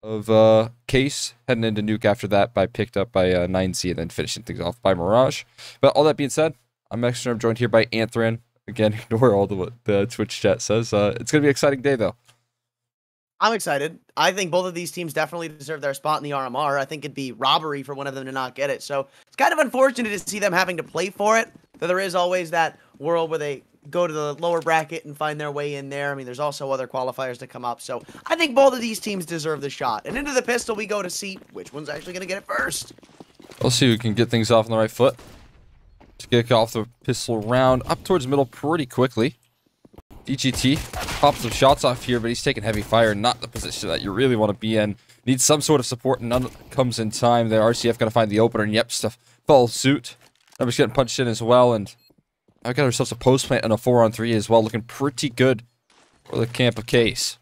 of Case, heading into Nuke after that, picked up by 9Z, and then finishing things off by Mirage. But all that being said, I'm Extra. I'm joined here by Anthran. Again, ignore all the Twitch chat says. It's going to be an exciting day, though. I'm excited. I think both of these teams definitely deserve their spot in the RMR. I think it'd be robbery for one of them to not get it. So it's kind of unfortunate to see them having to play for it. Though there is always that world where they go to the lower bracket and find their way in there. I mean, there's also other qualifiers to come up. So I think both of these teams deserve the shot. And into the pistol we go to see which one's actually going to get it first. We'll see who can get things off on the right foot. To kick off the pistol round up towards middle pretty quickly. DGT pops some shots off here, but he's taking heavy fire. Not the position that you really want to be in. Needs some sort of support, and none comes in time there. RCF got to find the opener, and yep, stuff follows suit. Numbers getting punched in as well, and I got ourselves a post plant and a 4-on-3 as well, looking pretty good for the camp of Case.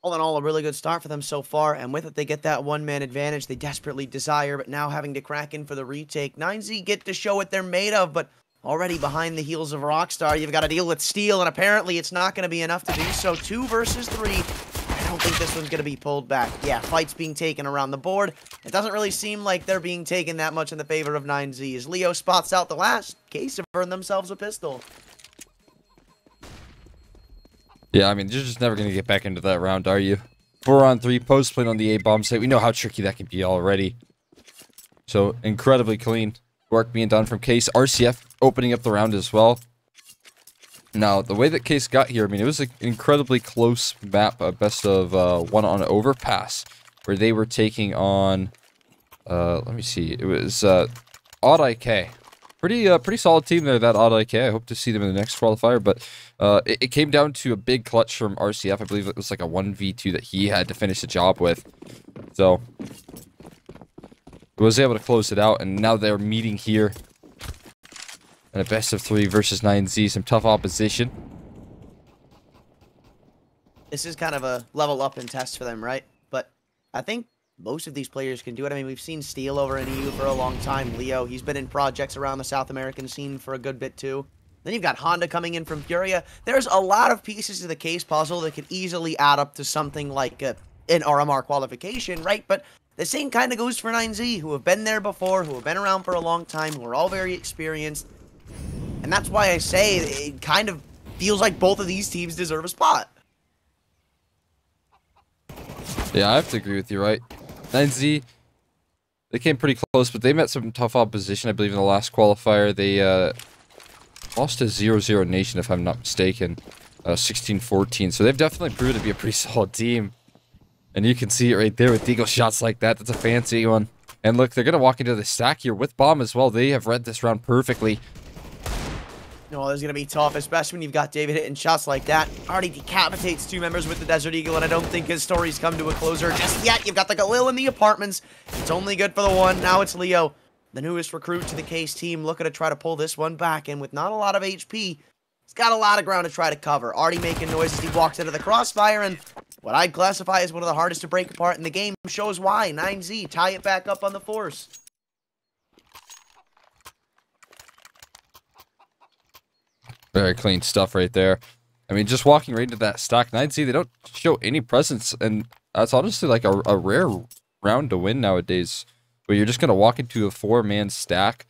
All in all, a really good start for them so far, and with it, they get that one-man advantage they desperately desire, but now having to crack in for the retake. 9Z get to show what they're made of, but already behind the heels of Rockstar, you've got to deal with Steel, and apparently it's not going to be enough to do so. 2 versus 3. I don't think this one's going to be pulled back. Yeah, fights being taken around the board. It doesn't really seem like they're being taken that much in the favor of 9Z. As Leo spots out the last, Case have earned themselves a pistol. Yeah, I mean, you're just never going to get back into that round, are you? 4-on-3, post plant on the A-bomb site. We know how tricky that can be already. So, incredibly clean work being done from Case. RCF opening up the round as well. Now, the way that Case got here, I mean, it was an incredibly close map, best of 1 on Overpass, where they were taking on, let me see, it was Odd IK. Pretty solid team there, that Odd IK. I hope to see them in the next qualifier, but it came down to a big clutch from RCF. I believe it was like a 1v2 that he had to finish the job with. So was able to close it out, and now they're meeting here in a best of 3 versus 9Z. Some tough opposition. This is kind of a level up and test for them, right? But I think most of these players can do it. I mean, we've seen Steel over in EU for a long time. Leo, he's been in projects around the South American scene for a good bit too. Then you've got Honda coming in from Furia. There's a lot of pieces to the Case puzzle that could easily add up to something like an RMR qualification, right? But the same kind of goes for 9Z, who have been there before, who have been around for a long time, who are all very experienced. And that's why I say it kind of feels like both of these teams deserve a spot. Yeah, I have to agree with you, right? 9Z, they came pretty close, but they met some tough opposition, I believe, in the last qualifier. They lost to 0-0 Nation, if I'm not mistaken, 16-14. So they've definitely proved to be a pretty solid team. And you can see it right there with Deagle shots like that. That's a fancy one. And look, they're going to walk into the stack here with Bomb as well. They have read this round perfectly. No, this is going to be tough, especially when you've got David hitting shots like that. Already decapitates 2 members with the Desert Eagle, and I don't think his story's come to a closer just yet. You've got the Galil in the apartments. It's only good for the one. Now it's Leo, the newest recruit to the Case team, looking to try to pull this one back. And with not a lot of HP, he's got a lot of ground to try to cover. Already making noise as he walks into the crossfire, and what I'd classify as one of the hardest to break apart in the game shows why. 9Z tie it back up on the force. Very clean stuff right there. I mean, just walking right into that stack. 9Z, they don't show any presence, and that's honestly like a rare round to win nowadays, where you're just going to walk into a 4-man stack,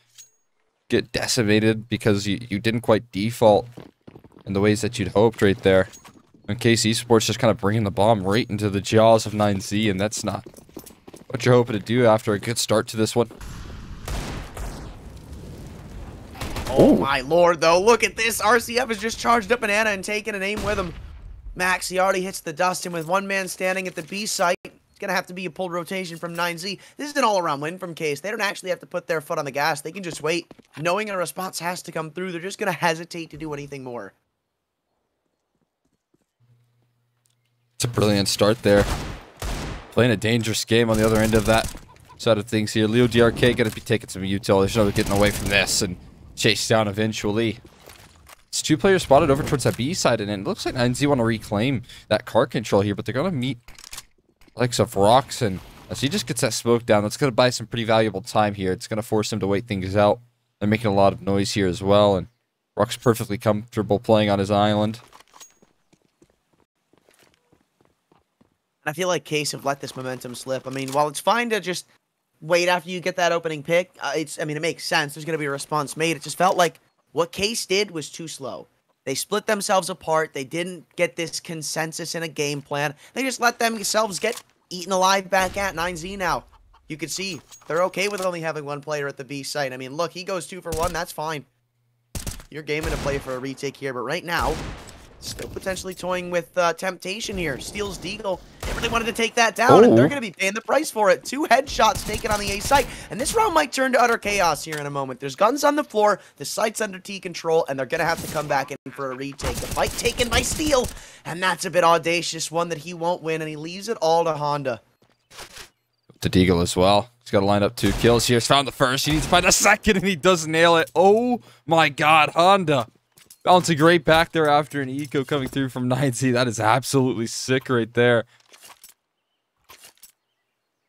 get decimated because you didn't quite default in the ways that you'd hoped right there. And Case Esports just kind of bringing the bomb right into the jaws of 9Z, and that's not what you're hoping to do after a good start to this one. Oh my lord, though. Look at this. RCF has just charged up Banana and taken an aim with him. Max, he already hits the dust, and with 1 man standing at the B site, it's going to have to be a pulled rotation from 9Z. This is an all-around win from Case. They don't actually have to put their foot on the gas. They can just wait. Knowing a response has to come through, they're just going to hesitate to do anything more. It's a brilliant start there. Playing a dangerous game on the other end of that side of things here. Leo DRK going to be taking some util. There's no getting away from this and chased down eventually. It's 2 players spotted over towards that B side, and it looks like 9Z want to reclaim that car control here, but they're going to meet likes of Rocks, and as he just gets that smoke down, that's going to buy some pretty valuable time here. It's going to force him to wait things out. They're making a lot of noise here as well, and Rock's perfectly comfortable playing on his island. I feel like Case have let this momentum slip. I mean, while it's fine to just wait after you get that opening pick, I mean, it makes sense. There's going to be a response made. It just felt like what Case did was too slow. They split themselves apart. They didn't get this consensus in a game plan. They just let themselves get eaten alive back at 9Z now. You can see they're okay with only having one player at the B site. I mean, look, he goes 2 for 1. That's fine. You're gaming to play for a retake here, but right now, still potentially toying with temptation here. Steals Deagle. They really wanted to take that down, and they're going to be paying the price for it. 2 headshots taken on the A site, and this round might turn to utter chaos here in a moment. There's guns on the floor, the site's under T control, and they're going to have to come back in for a retake. The fight taken by Steel, and that's a bit audacious, one that he won't win, and he leaves it all to Honda. To Deagle as well. He's got to line up 2 kills here. He's found the first. He needs to find the second, and he does nail it. Oh my god, Honda. Bouncing right back there after an eco coming through from 9Z. That is absolutely sick right there.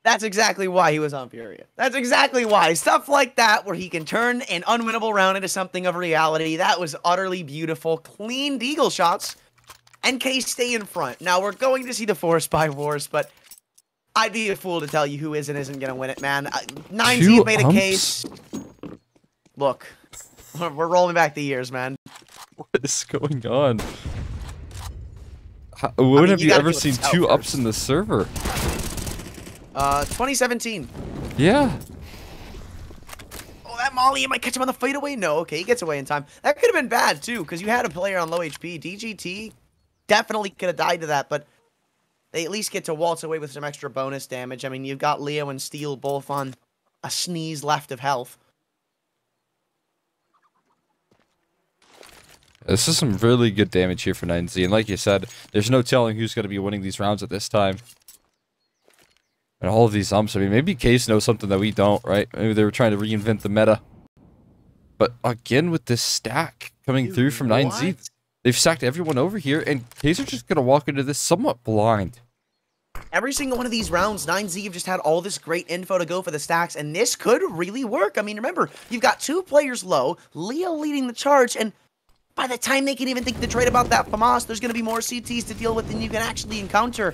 That's exactly why he was on Furia. That's exactly why. Stuff like that where he can turn an unwinnable round into something of reality. That was utterly beautiful. Clean Deagle shots. And Case stay in front. Now, we're going to see the Force by Wars, but I'd be a fool to tell you who is and isn't going to win it, man. 9Z made a case. Look, we're rolling back the years, man. What is going on? When have you ever seen 2 ups in the server? 2017. Yeah. Oh, that Molly, might catch him on the fadeaway? No, okay, he gets away in time. That could have been bad, too, because you had a player on low HP. DGT definitely could have died to that, but they at least get to waltz away with some extra bonus damage. I mean, you've got Leo and Steel both on a sneeze left of health. This is some really good damage here for 9Z, and like you said, there's no telling who's going to be winning these rounds at this time. And all of these umps, I mean, maybe Case knows something that we don't, right? Maybe they were trying to reinvent the meta. But again, with this stack coming through from 9Z, they've stacked everyone over here, and Case are just going to walk into this somewhat blind. Every single one of these rounds, 9Z have just had all this great info to go for the stacks, and this could really work. I mean, remember, you've got 2 players low, Leo leading the charge, and by the time they can even think to trade about that FAMAS, there's going to be more CTs to deal with than you can actually encounter.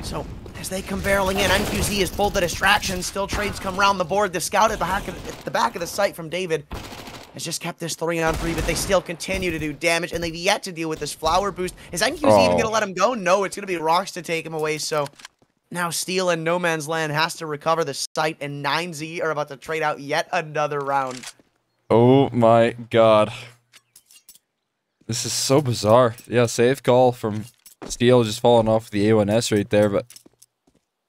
So, as they come barreling in, NQZ has pulled the distraction. Still trades come around the board. The scout at the back of the site from David has just kept this 3-on-3, but they still continue to do damage, and they've yet to deal with this flower boost. Is NQZ even going to let him go? No, it's going to be Rocks to take him away, so now Steel and No Man's Land has to recover the site, and 9Z are about to trade out yet another round. Oh my god. This is so bizarre. Yeah, safe call from Steel just falling off the A1S right there, but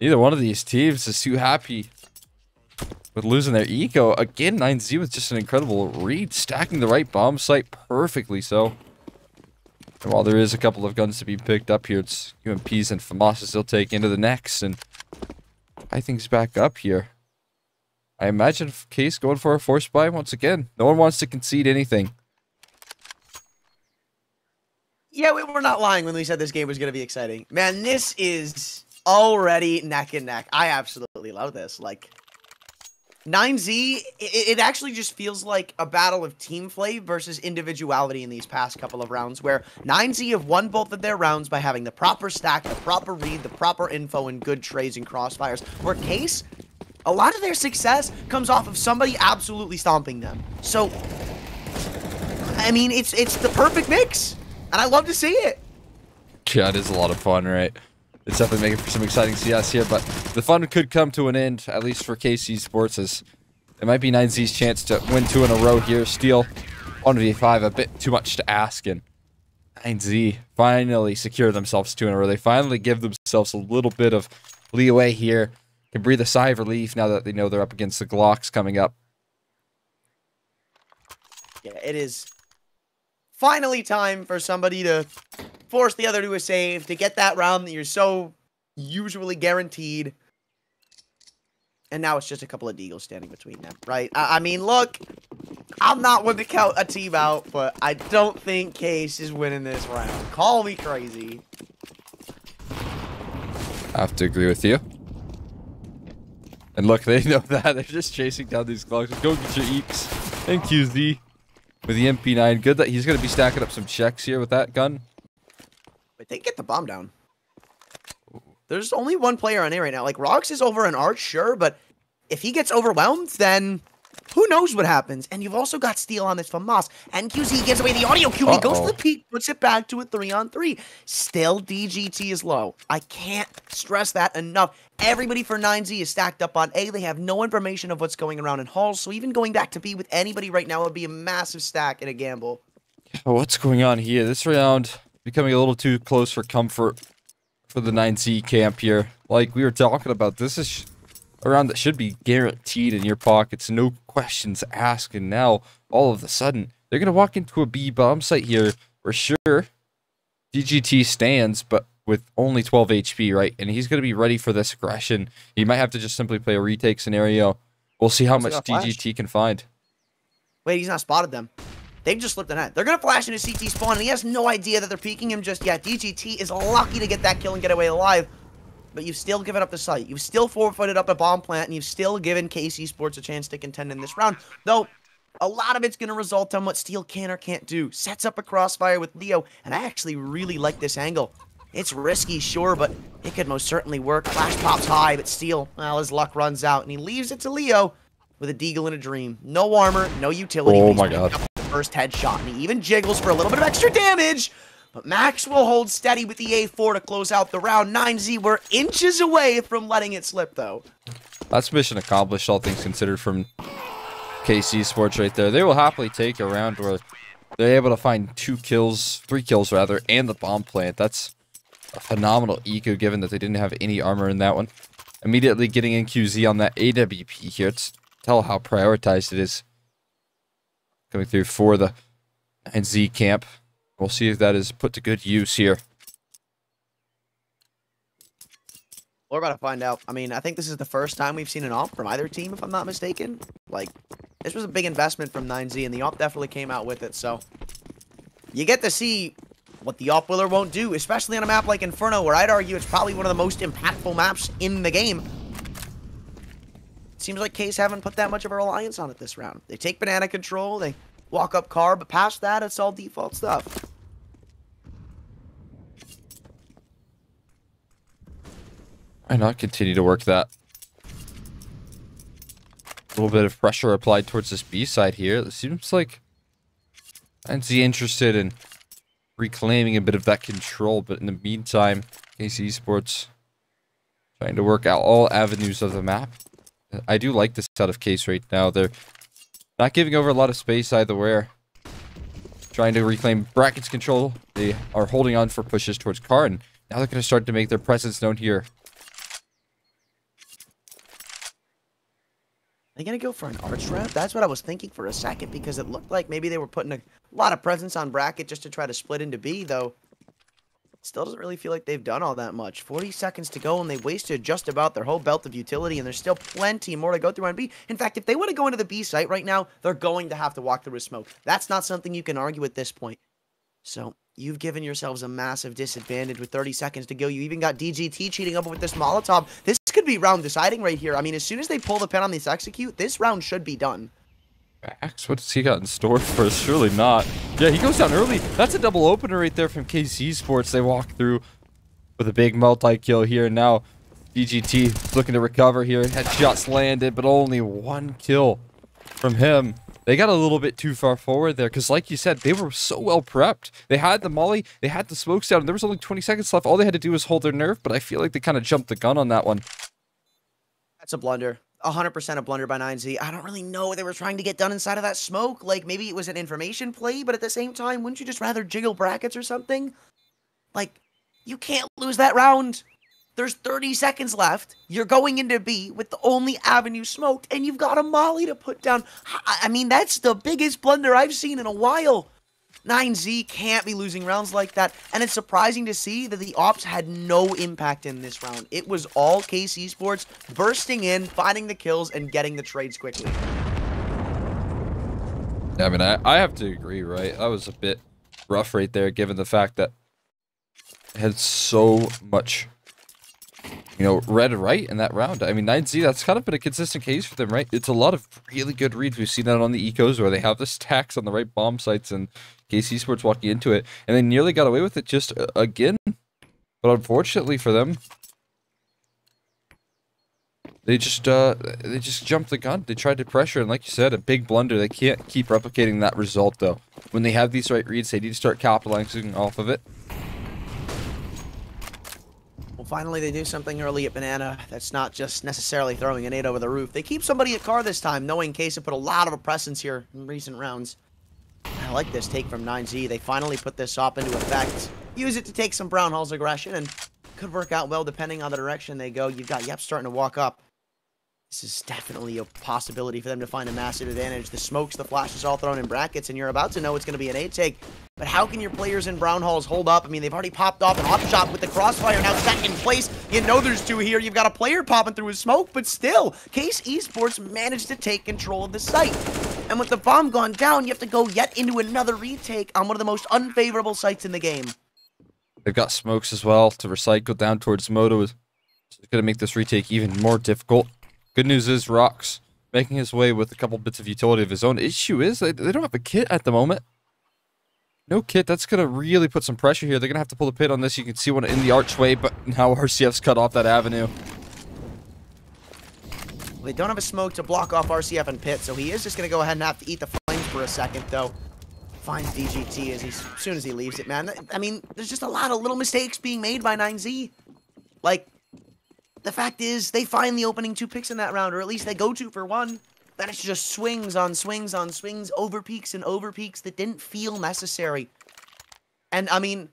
neither one of these teams is too happy with losing their eco. Again, 9Z with just an incredible read, stacking the right bomb site perfectly so. And while there is a couple of guns to be picked up here, it's UMPs and FAMAS still take into the next, and I think's back up here. I imagine Case going for a force buy once again. No one wants to concede anything. Yeah, we were not lying when we said this game was going to be exciting. Man, this is already neck and neck. I absolutely love this. Like, 9Z, it actually just feels like a battle of team play versus individuality in these past couple of rounds, where 9Z have won both of their rounds by having the proper stack, the proper read, the proper info, and good trades and crossfires. Where Case, a lot of their success comes off of somebody absolutely stomping them. So, I mean, it's the perfect mix. And I love to see it. Yeah, it is a lot of fun, right? It's definitely making for some exciting CS here, but the fun could come to an end, at least for KC Sports, as it might be 9Z's chance to win 2 in a row here. Steal 1v5, a bit too much to ask, and 9Z finally secure themselves 2 in a row. They finally give themselves a little bit of leeway here. Can breathe a sigh of relief now that they know they're up against the Glocks coming up. Yeah, it is finally time for somebody to force the other to a save, to get that round that you're so usually guaranteed. And now it's just a couple of deagles standing between them, right? I mean, look, I'm not one to count a team out, but I don't think Case is winning this round. Call me crazy. I have to agree with you. And look, they know that. They're just chasing down these clocks. Go get your eeps. Thank you, Z. With the MP9. Good that he's going to be stacking up some checks here with that gun. Wait, they get the bomb down. There's only one player on A right now. Like, Rox is over an Arch, sure, but if he gets overwhelmed, then who knows what happens? And you've also got Steel on this from Moss. And QZ gives away the audio cue. He goes to the peak, puts it back to a 3-on-3. Still, DGT is low. I can't stress that enough. Everybody for 9Z is stacked up on A. They have no information of what's going around in halls, so even going back to B with anybody right now would be a massive stack and a gamble. What's going on here? This round becoming a little too close for comfort for the 9Z camp here. Like we were talking about, this is a round that should be guaranteed in your pockets, no questions asked, and now all of a sudden they're gonna walk into a B bomb site here for sure. DGT stands, but with only 12 HP, right? And he's gonna be ready for this aggression. He might have to just simply play a retake scenario. We'll see how much DGT can find. Wait, he's not spotted them. They've just slipped the net. They're gonna flash into CT spawn, and he has no idea that they're peeking him just yet. DGT is lucky to get that kill and get away alive. But you've still given up the site. You've still forfeited up a bomb plant, and you've still given KC Sports a chance to contend in this round. Though, a lot of it's going to result on what Steel can or can't do. Sets up a crossfire with Leo, and I actually really like this angle. It's risky, sure, but it could most certainly work. Flash pops high, but Steel, well, his luck runs out, and he leaves it to Leo with a deagle and a dream. No armor, no utility. Oh my god. First headshot, and he even jiggles for a little bit of extra damage. But Max will hold steady with the A4 to close out the round. 9Z were inches away from letting it slip, though. That's mission accomplished, all things considered, from KC Sports right there. They will happily take a round where they're able to find 3 kills rather, and the bomb plant. That's a phenomenal eco, given that they didn't have any armor in that one. Immediately getting in QZ on that AWP here. It's tell how prioritized it is. Coming through for the 9Z camp. We'll see if that is put to good use here. We're about to find out. I mean, I think this is the first time we've seen an AWP from either team, if I'm not mistaken. Like, this was a big investment from 9Z, and the AWP definitely came out with it, so you get to see what the AWP will or won't do, especially on a map like Inferno, where I'd argue it's probably one of the most impactful maps in the game. It seems like Case haven't put that much of a reliance on it this round. They take banana control, they walk up car, but past that, it's all default stuff. Why not continue to work that? A little bit of pressure applied towards this B side here. It seems like NC interested in reclaiming a bit of that control, but in the meantime, KC Sports trying to work out all avenues of the map. I do like this out of Case right now. They're not giving over a lot of space either where. Trying to reclaim brackets control. They are holding on for pushes towards car, and now they're going to start to make their presence known here. Are they going to go for an arch route? That's what I was thinking for a second, because it looked like maybe they were putting a lot of presence on bracket just to try to split into B, though. Still doesn't really feel like they've done all that much. 40 seconds to go, and they've wasted just about their whole belt of utility, and there's still plenty more to go through on B. In fact, if they want to go into the B site right now, they're going to have to walk through with smoke. That's not something you can argue at this point. So, you've given yourselves a massive disadvantage with 30 seconds to go. You even got DGT cheating up with this Molotov. This could be round deciding right here. I mean, as soon as they pull the pin on this execute, this round should be done. Max, what has he got in store for us? Surely not. Yeah, he goes down early. That's a double opener right there from KC Sports. They walk through with a big multi-kill here. And now DGT looking to recover here. Headshots landed, but only 1 kill from him. They got a little bit too far forward there, because like you said, they were so well prepped. They had the molly, they had the smokes down, and there was only 20 seconds left. All they had to do was hold their nerve, but I feel like they kind of jumped the gun on that one. That's a blunder. 100% a blunder by 9Z. I don't really know what they were trying to get done inside of that smoke. Like, maybe it was an information play, but at the same time, wouldn't you just rather jiggle brackets or something? Like, you can't lose that round. There's 30 seconds left. You're going into B with the only avenue smoked, and you've got a molly to put down. I mean, that's the biggest blunder I've seen in a while. 9Z can't be losing rounds like that, and it's surprising to see that the ops had no impact in this round. It was all KC Sports bursting in, finding the kills, and getting the trades quickly. Yeah, I mean, I have to agree, right? That was a bit rough right there, given the fact that it had so much, you know, red right in that round. I mean, 9Z, that's kind of been a consistent case for them, right? It's a lot of really good reads. We've seen that on the ecos where they have the stacks on the right bomb sites, and KC Sports walking into it, and they nearly got away with it just again. But unfortunately for them, They just jumped the gun. They tried to pressure, and like you said, a big blunder. They can't keep replicating that result, though. When they have these right reads, they need to start capitalizing off of it. Well, finally they do something early at Banana that's not just necessarily throwing a nade over the roof. They keep somebody at car this time, knowing Case have put a lot of presence here in recent rounds. I like this take from 9Z. They finally put this op into effect. Use it to take some Brown Hall's aggression, and could work out well depending on the direction they go. You've got Yep starting to walk up. This is definitely a possibility for them to find a massive advantage. The smokes, the flashes all thrown in brackets, and you're about to know it's going to be an A take. But how can your players in Brown Halls hold up? I mean, they've already popped off an op shot with the crossfire now second place. You know there's two here. You've got a player popping through his smoke, but still, Case Esports managed to take control of the site. And with the bomb gone down, you have to go yet into another retake on one of the most unfavorable sites in the game. They've got smokes as well to recycle down towards Moto. It's going to make this retake even more difficult. Good news is Rock's making his way with a couple bits of utility of his own. Issue is they don't have a kit at the moment. No kit. That's going to really put some pressure here. They're going to have to pull the pit on this. You can see one in the archway, but now RCF's cut off that avenue. They don't have a smoke to block off RCF and pit, so he is just going to go ahead and have to eat the flames for a second, though. Finds DGT as soon as he leaves it, man. I mean, there's just a lot of little mistakes being made by 9Z. Like, the fact is, they find the opening 2 picks in that round, or at least they go 2 for 1. Then it's just swings on swings on swings, over peaks and over peaks that didn't feel necessary. And, I mean,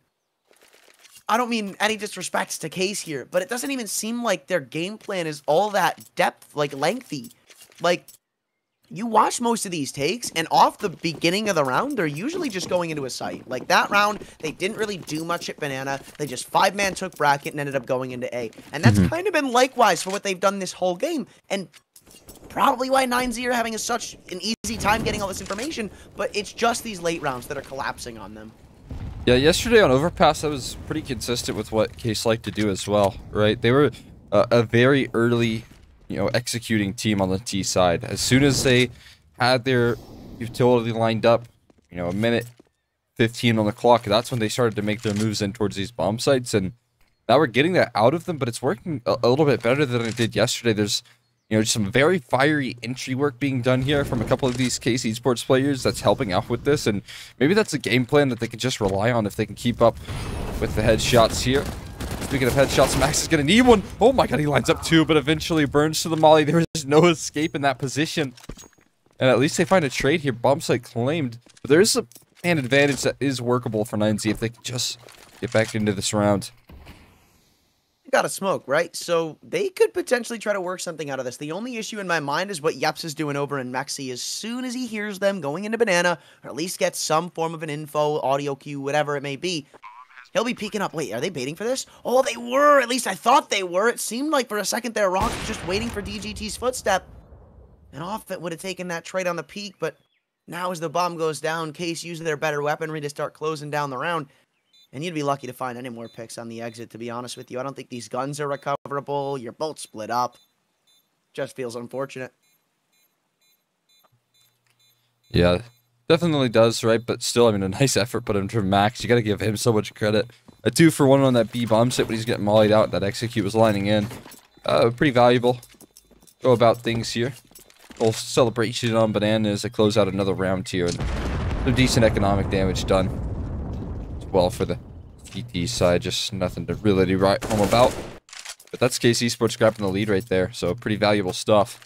I don't mean any disrespect to Case here, but it doesn't even seem like their game plan is all that depth, like, lengthy. Like, you watch most of these takes, and off the beginning of the round, they're usually just going into a site. Like, that round, they didn't really do much at Banana. They just 5-man took bracket and ended up going into A. And that's kind of been likewise for what they've done this whole game. And probably why 9Z are having such an easy time getting all this information, but it's just these late rounds that are collapsing on them. Yeah, yesterday on Overpass, that was pretty consistent with what Case liked to do as well, right? They were a very early, executing team on the T side. As soon as they had their utility lined up, a minute 15 on the clock, that's when they started to make their moves in towards these bomb sites. And now we're getting that out of them, but it's working a little bit better than it did yesterday. There's, some very fiery entry work being done here from a couple of these Case Esports players that's helping out with this. And maybe that's a game plan that they can just rely on if they can keep up with the headshots here. Speaking of headshots, Max is going to need one. Oh my god, he lines up 2, but eventually burns to the molly. There is no escape in that position. And at least they find a trade here. Bomb site claimed. But there is an advantage that is workable for 9Z if they can just get back into this round. Got a smoke, right? So they could potentially try to work something out of this. The only issue in my mind is what Yeps is doing over in Mexi. As soon as he hears them going into Banana, or at least gets some form of an info, audio cue, whatever it may be, he'll be peeking up. Wait, are they baiting for this? Oh, they were. At least I thought they were. It seemed like for a second there, Rock was just waiting for DGT's footstep. And off it would have taken that trade on the peak, but now as the bomb goes down, Case using their better weaponry to start closing down the round. And you'd be lucky to find any more picks on the exit, to be honest with you. I don't think these guns are recoverable. You're both split up. Just feels unfortunate. Yeah, definitely does, right? But still, I mean, a nice effort put him to Max. You got to give him so much credit. A 2 for 1 on that B bomb set when he's getting mollied out. That execute was lining in. Pretty valuable. Go about things here. Little celebration on Banana as they close out another round here. And some decent economic damage done. Well for the TT side, just nothing to really write home about. But that's Case Esports grabbing the lead right there, so pretty valuable stuff.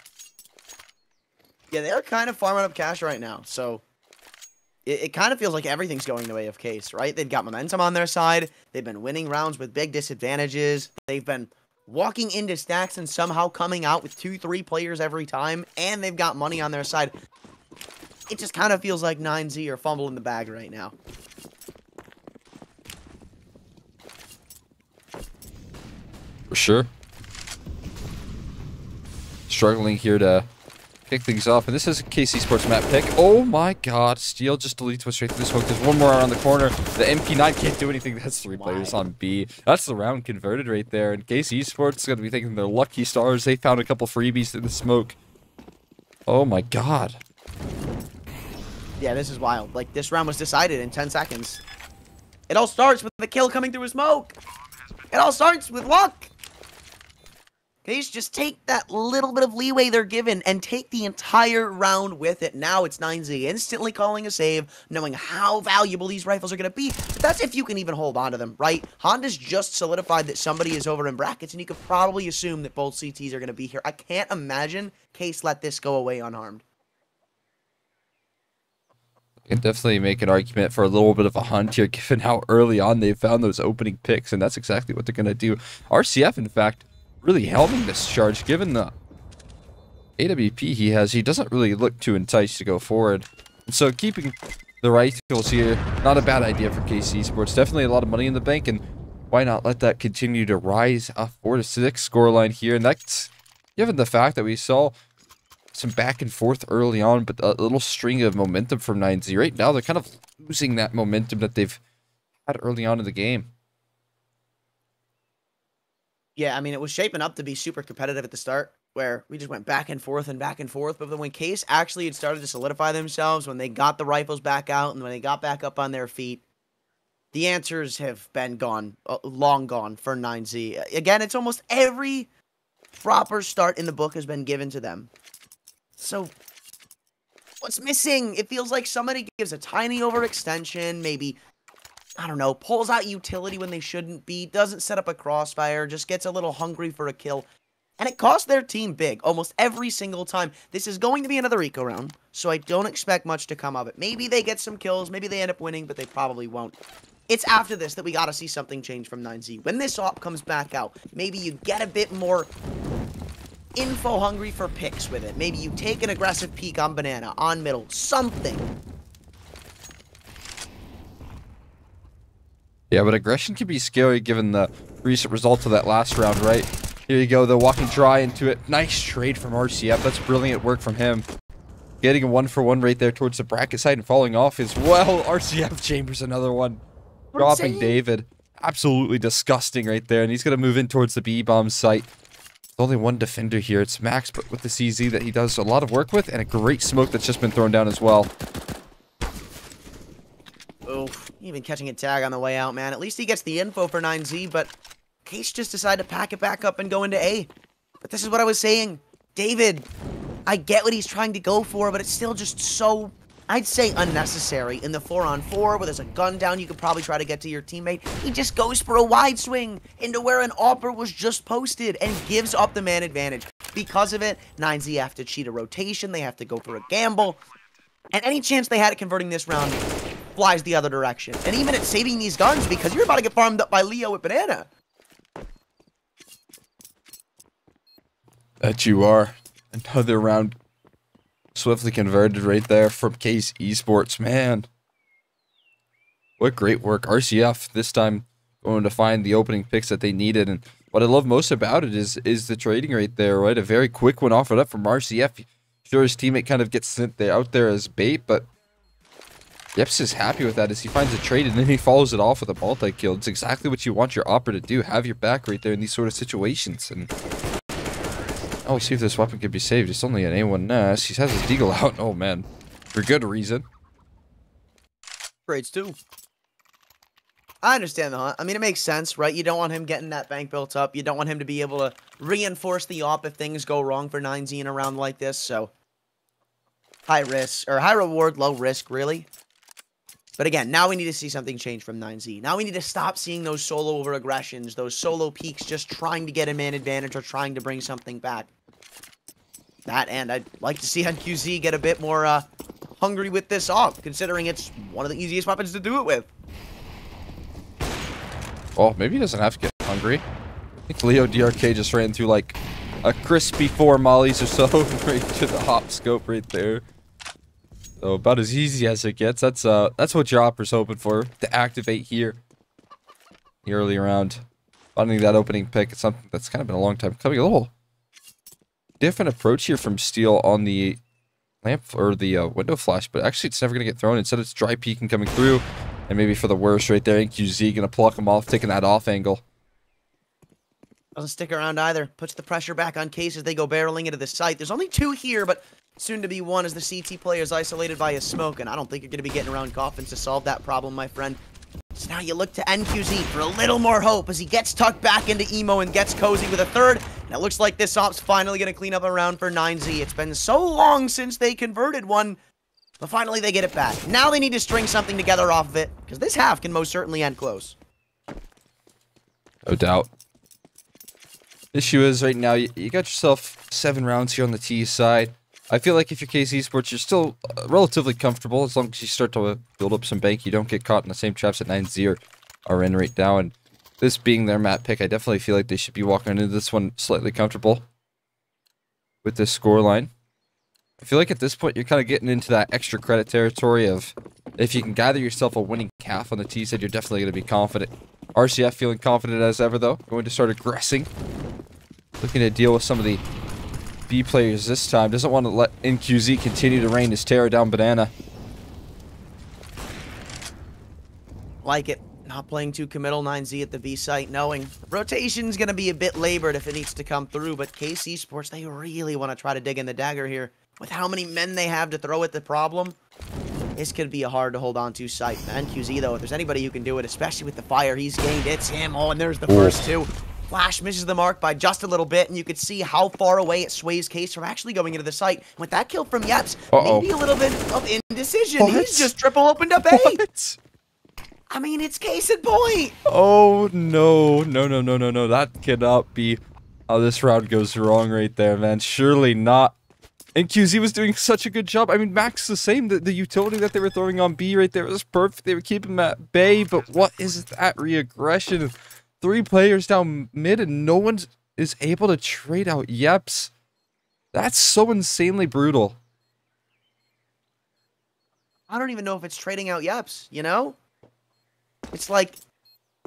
Yeah, they're kind of farming up cash right now, so it kind of feels like everything's going the way of Case, right? They've got momentum on their side, they've been winning rounds with big disadvantages, they've been walking into stacks and somehow coming out with 2-3 players every time, and they've got money on their side. It just kind of feels like 9Z are fumbling the bag right now. For sure. Struggling here to kick things off. And this is a Case Esports map pick. Oh my god. Steel just deletes one straight through this hook. There's one more around the corner. The MP9 can't do anything. That's 3 players on B. That's the round converted right there. And Case Esports is going to be thinking they're lucky stars. They found a couple freebies through the smoke. Oh my god. Yeah, this is wild. Like, this round was decided in 10 seconds. It all starts with the kill coming through a smoke. It all starts with luck. Case just take that little bit of leeway they're given and take the entire round with it. Now it's 9Z instantly calling a save, knowing how valuable these rifles are going to be. But that's if you can even hold on to them, right? Honda's just solidified that somebody is over in brackets, and you could probably assume that both CTs are going to be here. I can't imagine Case let this go away unharmed. You can definitely make an argument for a little bit of a hunt here, given how early on they found those opening picks, and that's exactly what they're going to do. RCF, in fact, really helming this charge, given the AWP he has. He doesn't really look too enticed to go forward. And so keeping the rifles here, not a bad idea for KC Sports. Definitely a lot of money in the bank, and why not let that continue to rise? A 4-6 scoreline here, and that's given the fact that we saw some back and forth early on, but a little string of momentum from 9Z. Right now, they're kind of losing that momentum that they've had early on in the game. Yeah, I mean, it was shaping up to be super competitive at the start, where we just went back and forth, but then when Case actually had started to solidify themselves, when they got the rifles back out, and when they got back up on their feet, the answers have been gone, long gone for 9Z. Again, it's almost every proper start in the book has been given to them. So, what's missing? It feels like somebody gives a tiny overextension, maybe, I don't know, pulls out utility when they shouldn't be, doesn't set up a crossfire, just gets a little hungry for a kill. And it costs their team big, almost every single time. This is going to be another eco round, so I don't expect much to come of it. Maybe they get some kills, maybe they end up winning, but they probably won't. It's after this that we gotta see something change from 9Z. When this op comes back out, maybe you get a bit more info hungry for picks with it. Maybe you take an aggressive peek on banana, on middle, something. Yeah, but aggression can be scary given the recent results of that last round, right? Here you go, they're walking dry into it. Nice trade from RCF. That's brilliant work from him. Getting a 1-for-1 right there towards the bracket side and falling off as well. RCF chambers another one. Dropping David. Absolutely disgusting right there. And he's going to move in towards the B-bomb site. There's only one defender here. It's Max, but with the CZ that he does a lot of work with, and a great smoke that's just been thrown down as well. Oof, even catching a tag on the way out, man. At least he gets the info for 9Z, but Case just decided to pack it back up and go into A. But this is what I was saying. David, I get what he's trying to go for, but it's still just so, I'd say, unnecessary. In the 4-on-4, where there's a gun down, you could probably try to get to your teammate. He just goes for a wide swing into where an AWPer was just posted and gives up the man advantage. Because of it, 9Z have to cheat a rotation. They have to go for a gamble. And any chance they had at converting this round flies the other direction. And even at saving these guns, because you're about to get farmed up by Leo with banana. That you are. Another round swiftly converted right there from Case Esports. Man, what great work. RCF this time going to find the opening picks that they needed. And what I love most about it is the trading right there, right? A very quick one offered up from RCF. Sure, his teammate kind of gets sent out there as bait, but Yeps is happy with that as he finds a trade and then he follows it off with a multi-kill. It's exactly what you want your opera to do. Have your back right there in these sort of situations. And oh, see if this weapon can be saved. It's only an A1 Nest. He has his deagle out. Oh, man. For good reason. Trades too. I understand the hunt. I mean, it makes sense, right? You don't want him getting that bank built up. You don't want him to be able to reinforce the op if things go wrong for 9Z in a round like this. So, high risk, or high reward, low risk, really. But again, now we need to see something change from 9Z. Now we need to stop seeing those solo over aggressions, those solo peaks just trying to get a man advantage or trying to bring something back. That, and I'd like to see NQZ get a bit more hungry with this op, considering it's one of the easiest weapons to do it with. Well, maybe he doesn't have to get hungry. I think Leo DRK just ran through like a crispy 4 mollies or so right to the hop scope right there. So about as easy as it gets. That's what your opera's hoping for, to activate here. The early round. Finding that opening pick. It's something that's kind of been a long time coming. A little different approach here from Steel on the lamp or the window flash, but actually it's never going to get thrown. Instead it's dry peeking coming through. And maybe for the worst right there, NQZ going to pluck him off, taking that off angle. Doesn't stick around either. Puts the pressure back on Case as they go barreling into the site. There's only 2 here, but soon to be 1 as the CT player is isolated by his smoke, and I don't think you're going to be getting around coffins to solve that problem, my friend. So now you look to NQZ for a little more hope as he gets tucked back into Emo and gets cozy with a third And it looks like this op's finally going to clean up a round for 9Z. It's been so long since they converted one, but finally they get it back. Now they need to string something together off of it, because this half can most certainly end close. No doubt. Issue is, right now, you got yourself 7 rounds here on the T side. I feel like if you're KC Sports, you're still relatively comfortable as long as you start to build up some bank. You don't get caught in the same traps that 9Z are in right now. And this being their map pick, I definitely feel like they should be walking into this one slightly comfortable with this scoreline. I feel like at this point, you're kind of getting into that extra credit territory of if you can gather yourself a winning half on the T side, you're definitely going to be confident. RCF feeling confident as ever, though. Going to start aggressing. Looking to deal with some of the B players this time. Doesn't want to let NQZ continue to rain his terror down Banana. Like it. Not playing too committal 9Z at the B site, knowing rotation's going to be a bit labored if it needs to come through, but KC Sports, they really want to try to dig in the dagger here. With how many men they have to throw at the problem, this could be a hard to hold on to site. NQZ, though, if there's anybody who can do it, especially with the fire he's gained, it's him. Oh, and there's the first two. Flash misses the mark by just a little bit, and you could see how far away it sways Case from actually going into the site. With that kill from Yeps, maybe a little bit of indecision. What? He's just triple opened up A. What? I mean, it's case in point. Oh, no. No. That cannot be how this round goes wrong right there, man. Surely not. And QZ was doing such a good job. I mean, Max the same. The utility that they were throwing on B right there was perfect. They were keeping him at bay, but what is that re-aggression? 3 players down mid and no one is able to trade out Yeps. That's so insanely brutal. I don't even know if it's trading out Yeps, you know? It's like,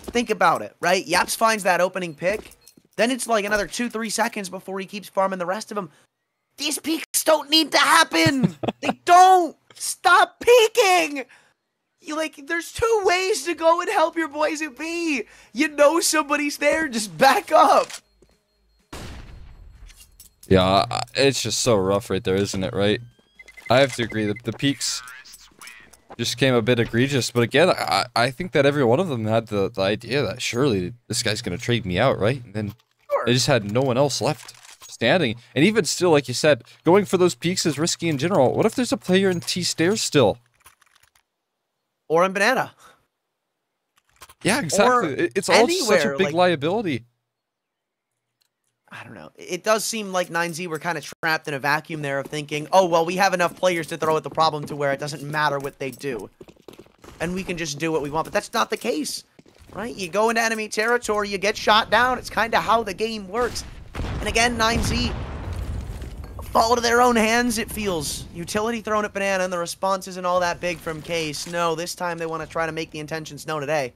think about it, right? Yeps finds that opening pick. Then it's like another 2-3 seconds before he keeps farming the rest of them. These peaks don't need to happen. They don't. Stop peeking. There's 2 ways to go and help your boys at B. You know somebody's there, just back up. Yeah, it's just so rough right there, isn't it, right? I have to agree that the peaks just came a bit egregious, but again, I think that every one of them had the idea that surely this guy's going to trade me out, right? And then they just had no one else left standing. And even still, like you said, going for those peaks is risky in general. What if there's a player in T stairs still? Or in Banana. Yeah, exactly. It's all such a big liability. I don't know. It does seem like 9Z were kind of trapped in a vacuum there of thinking, oh, well, we have enough players to throw at the problem to where it doesn't matter what they do. And we can just do what we want. But that's not the case, right? You go into enemy territory, you get shot down. It's kind of how the game works. And again, 9Z fall to their own hands, it feels. Utility thrown at Banana, and the response isn't all that big from Case. No, this time they want to try to make the intentions known today.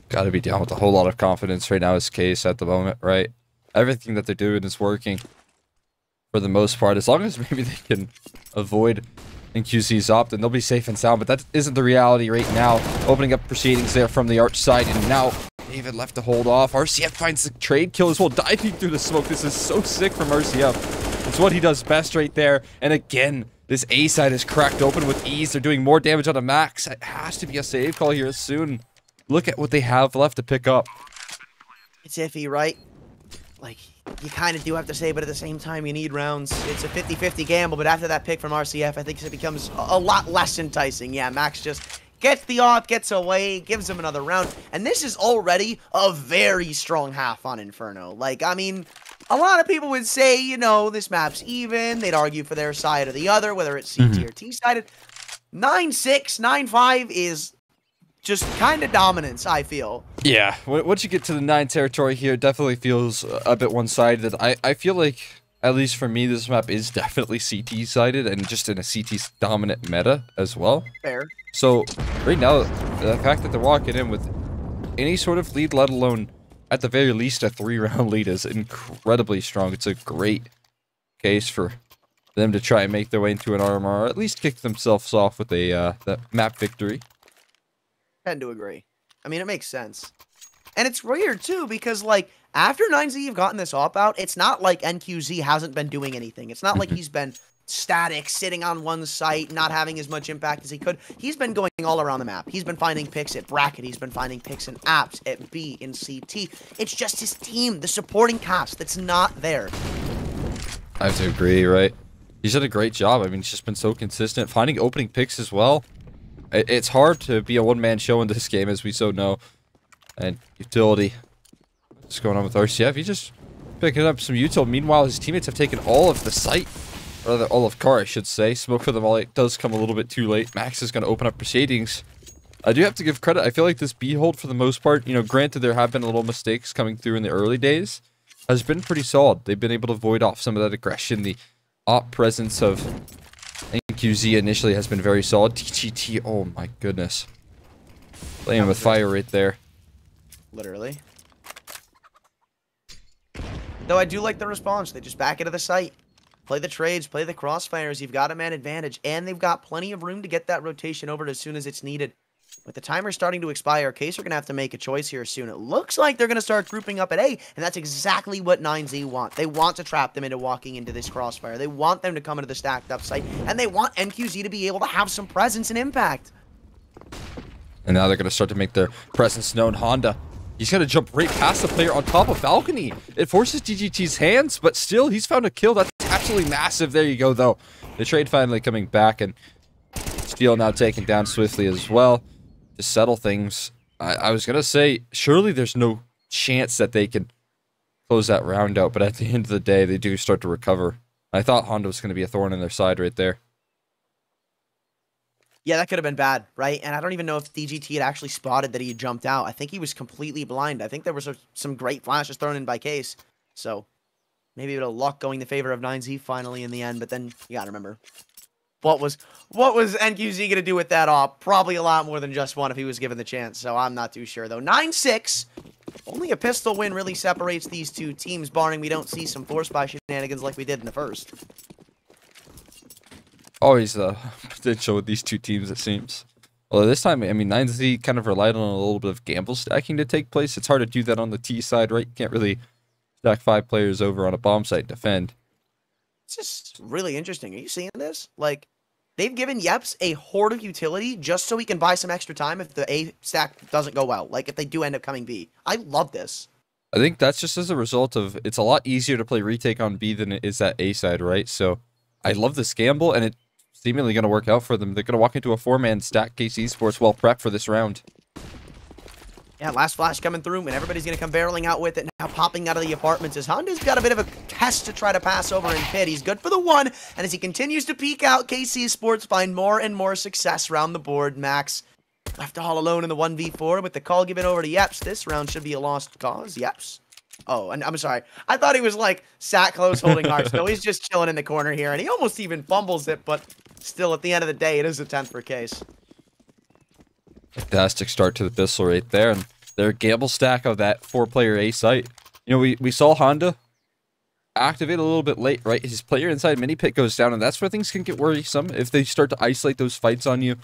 Gotta be down with a whole lot of confidence right now as Case at the moment, right? Everything that they're doing is working for the most part. As long as maybe they can avoid NQC's op, then they'll be safe and sound. But that isn't the reality right now. Opening up proceedings there from the Arch side, and now David left to hold off. RCF finds the trade kill as well, diving through the smoke. This is so sick from RCF. It's what he does best right there. And again, this A side is cracked open with ease. They're doing more damage on a Max. It has to be a save call here soon. Look at what they have left to pick up. It's iffy, right? Like, you kind of do have to say, but at the same time, you need rounds. It's a 50-50 gamble, but after that pick from RCF, I think it becomes a lot less enticing. Yeah, Max just gets the off, gets away, gives him another round. And this is already a very strong half on Inferno. Like, I mean, a lot of people would say, you know, this map's even. They'd argue for their side or the other, whether it's CT or T-sided. 9-6, 9-5 is just kind of dominance, I feel. Yeah, once you get to the 9 territory here, it definitely feels a bit one-sided. I feel like, at least for me, this map is definitely CT-sided and just in a CT-dominant meta as well. Fair. So, right now, the fact that they're walking in with any sort of lead, let alone, at the very least, a 3-round lead is incredibly strong. It's a great case for them to try and make their way into an RMR, or at least kick themselves off with a that map victory. Tend to agree. I mean, it makes sense. And it's weird, too, because, like, after 9Z have gotten this op out, it's not like NQZ hasn't been doing anything. It's not like he's been static, sitting on one site, not having as much impact as he could. He's been going all around the map. He's been finding picks at Bracket. He's been finding picks in Apps, at B, in CT. It's just his team, the supporting cast, that's not there. I have to agree, right? He's done a great job. I mean, he's just been so consistent. Finding opening picks as well. It's hard to be a one-man show in this game, as we so know. And utility. What's going on with RCF? He's just picking up some util. Meanwhile, his teammates have taken all of the site. Rather, all of car, I should say. Smoke for them all. It does come a little bit too late. Max is going to open up proceedings. I do have to give credit. I feel like this B hold, for the most part, you know, granted there have been little mistakes coming through in the early days, has been pretty solid. They've been able to void off some of that aggression. The op presence of NQZ initially has been very solid. TGT, oh my goodness. Playing with fire right there. Literally. Though I do like the response. They just back into the site. Play the trades, play the crossfires. You've got a man advantage, and they've got plenty of room to get that rotation over as soon as it's needed. With the timer starting to expire, Case are going to have to make a choice here soon. It looks like they're going to start grouping up at A, and that's exactly what 9Z want. They want to trap them into walking into this crossfire. They want them to come into the stacked up site, and they want NQZ to be able to have some presence and impact. And now they're going to start to make their presence known. Honda, he's going to jump right past the player on top of balcony. It forces DGT's hands, but still, he's found a kill. That's absolutely massive. There you go, though. The trade finally coming back, and Steel now taken down swiftly as well to settle things. I was going to say, surely there's no chance that they can close that round out, but at the end of the day, they do start to recover. I thought Honda was going to be a thorn in their side right there. Yeah, that could have been bad, right? And I don't even know if DGT had actually spotted that he had jumped out. I think he was completely blind. I think there was some great flashes thrown in by Case. So maybe a bit of luck going in favor of 9Z finally in the end. But then you got to remember, what was NQZ going to do with that op? Probably a lot more than just one if he was given the chance. So I'm not too sure, though. 9-6. Only a pistol win really separates these two teams, barring we don't see some force buy shenanigans like we did in the first. Always potential with these two teams, it seems. Although this time, I mean, 9Z kind of relied on a little bit of gamble stacking to take place. It's hard to do that on the T side, right? You can't really stack 5 players over on a bomb site and defend. It's just really interesting. Are you seeing this? Like, they've given Yeps a horde of utility just so he can buy some extra time if the A stack doesn't go well. Like, if they do end up coming B. I love this. I think that's just as a result of, it's a lot easier to play retake on B than it is that A side, right? So, I love this gamble, and it's seemingly going to work out for them. They're going to walk into a 4-man stack. Case Esports well prepped for this round. Yeah, last flash coming through, and everybody's going to come barreling out with it. Now popping out of the apartments as Honda's got a bit of a test to try to pass over in pit. He's good for the one, and as he continues to peek out, KC Sports find more and more success around the board. Max left all alone in the 1v4 with the call given over to Yeps. This round should be a lost cause. Yeps. Oh, and I'm sorry. I thought he was like sat close holding hearts. No, he's just chilling in the corner here, and he almost even fumbles it, but still, at the end of the day, it is a 10 for Case. Fantastic start to the pistol right there, and their gamble stack of that 4-player A site. You know, we saw Honda activate a little bit late, right? His player inside mini pit goes down, and that's where things can get worrisome. If they start to isolate those fights on you,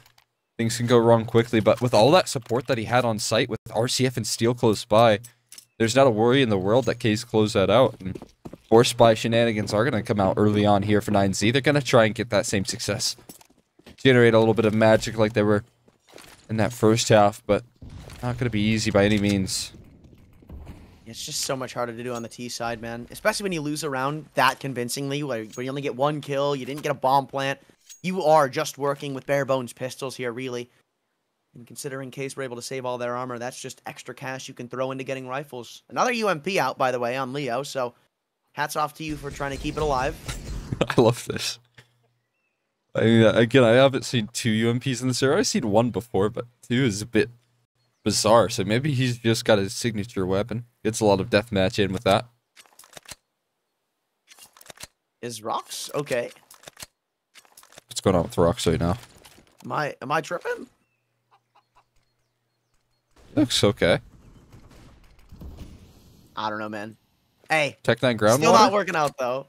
things can go wrong quickly. But with all that support that he had on site, with RCF and Steel close by, there's not a worry in the world that Case close that out. And force buy shenanigans are going to come out early on here for 9Z. They're going to try and get that same success. Generate a little bit of magic like they were in that first half, but not going to be easy by any means. It's just so much harder to do on the T side, man. Especially when you lose a round that convincingly, where you only get 1 kill, you didn't get a bomb plant. You are just working with bare bones pistols here, really. And considering Case were able to save all their armor, that's just extra cash you can throw into getting rifles. Another UMP out, by the way, on Leo, so hats off to you for trying to keep it alive. I love this. I mean, again, I haven't seen 2 UMPs in this area. I've seen 1 before, but 2 is a bit bizarre. So maybe he's just got his signature weapon. Gets a lot of deathmatch in with that. Is Rocks okay? What's going on with Rocks right now? Am I tripping? Looks okay. I don't know, man. Hey, Tech9 ground still water? not working out though.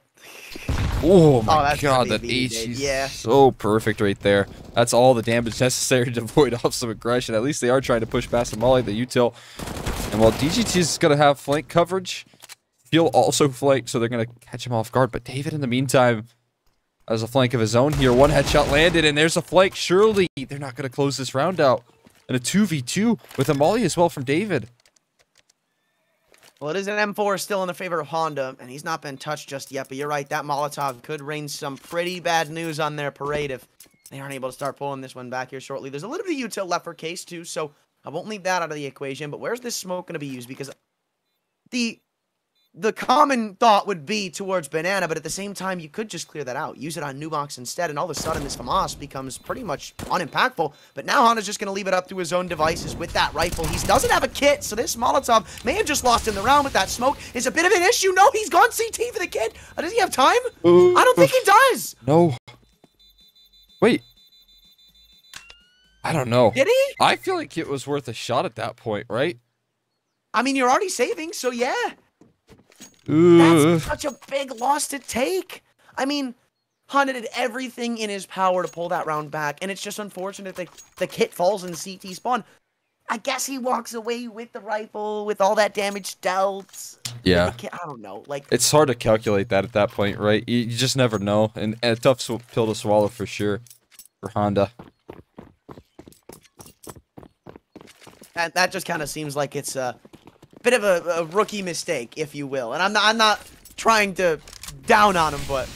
Oh my that's god, that MVP, H is yeah. so perfect right there. That's all the damage necessary to void off some aggression. At least they are trying to push past the molly, the util. And while DGT is going to have flank coverage, he'll also flank, so they're going to catch him off guard. But David, in the meantime, As a flank of his own here. One headshot landed, and there's a flank. Surely they're not going to close this round out. And a 2v2 with a molly as well from David. Well, it is an M4 still in the favor of Honda, and he's not been touched just yet. But you're right, that Molotov could rain some pretty bad news on their parade if they aren't able to start pulling this one back here shortly. There's a little bit of util left for Case, too, so I won't leave that out of the equation. But where's this smoke going to be used? Because the common thought would be towards Banana, but at the same time, you could just clear that out. Use it on Nubox instead, and all of a sudden, this FAMAS becomes pretty much unimpactful. But now Honda's just going to leave it up to his own devices with that rifle. He doesn't have a kit, so this Molotov may have just lost in the round with that smoke. Is a bit of an issue. No, he's gone CT for the kid. Does he have time? I don't think he does. No. Wait. I don't know. Did he? I feel like it was worth a shot at that point, right? I mean, you're already saving, so yeah. Ooh. That's such a big loss to take. I mean, Honda did everything in his power to pull that round back, and it's just unfortunate that the kit falls in the CT spawn. I guess he walks away with the rifle, with all that damage dealt. Yeah. I don't know. Like, it's hard to calculate that at that point, right? You just never know. And a tough pill to swallow for sure for Honda. And that just kind of seems like it's a bit of a rookie mistake, if you will. And I'm not trying to down on him, but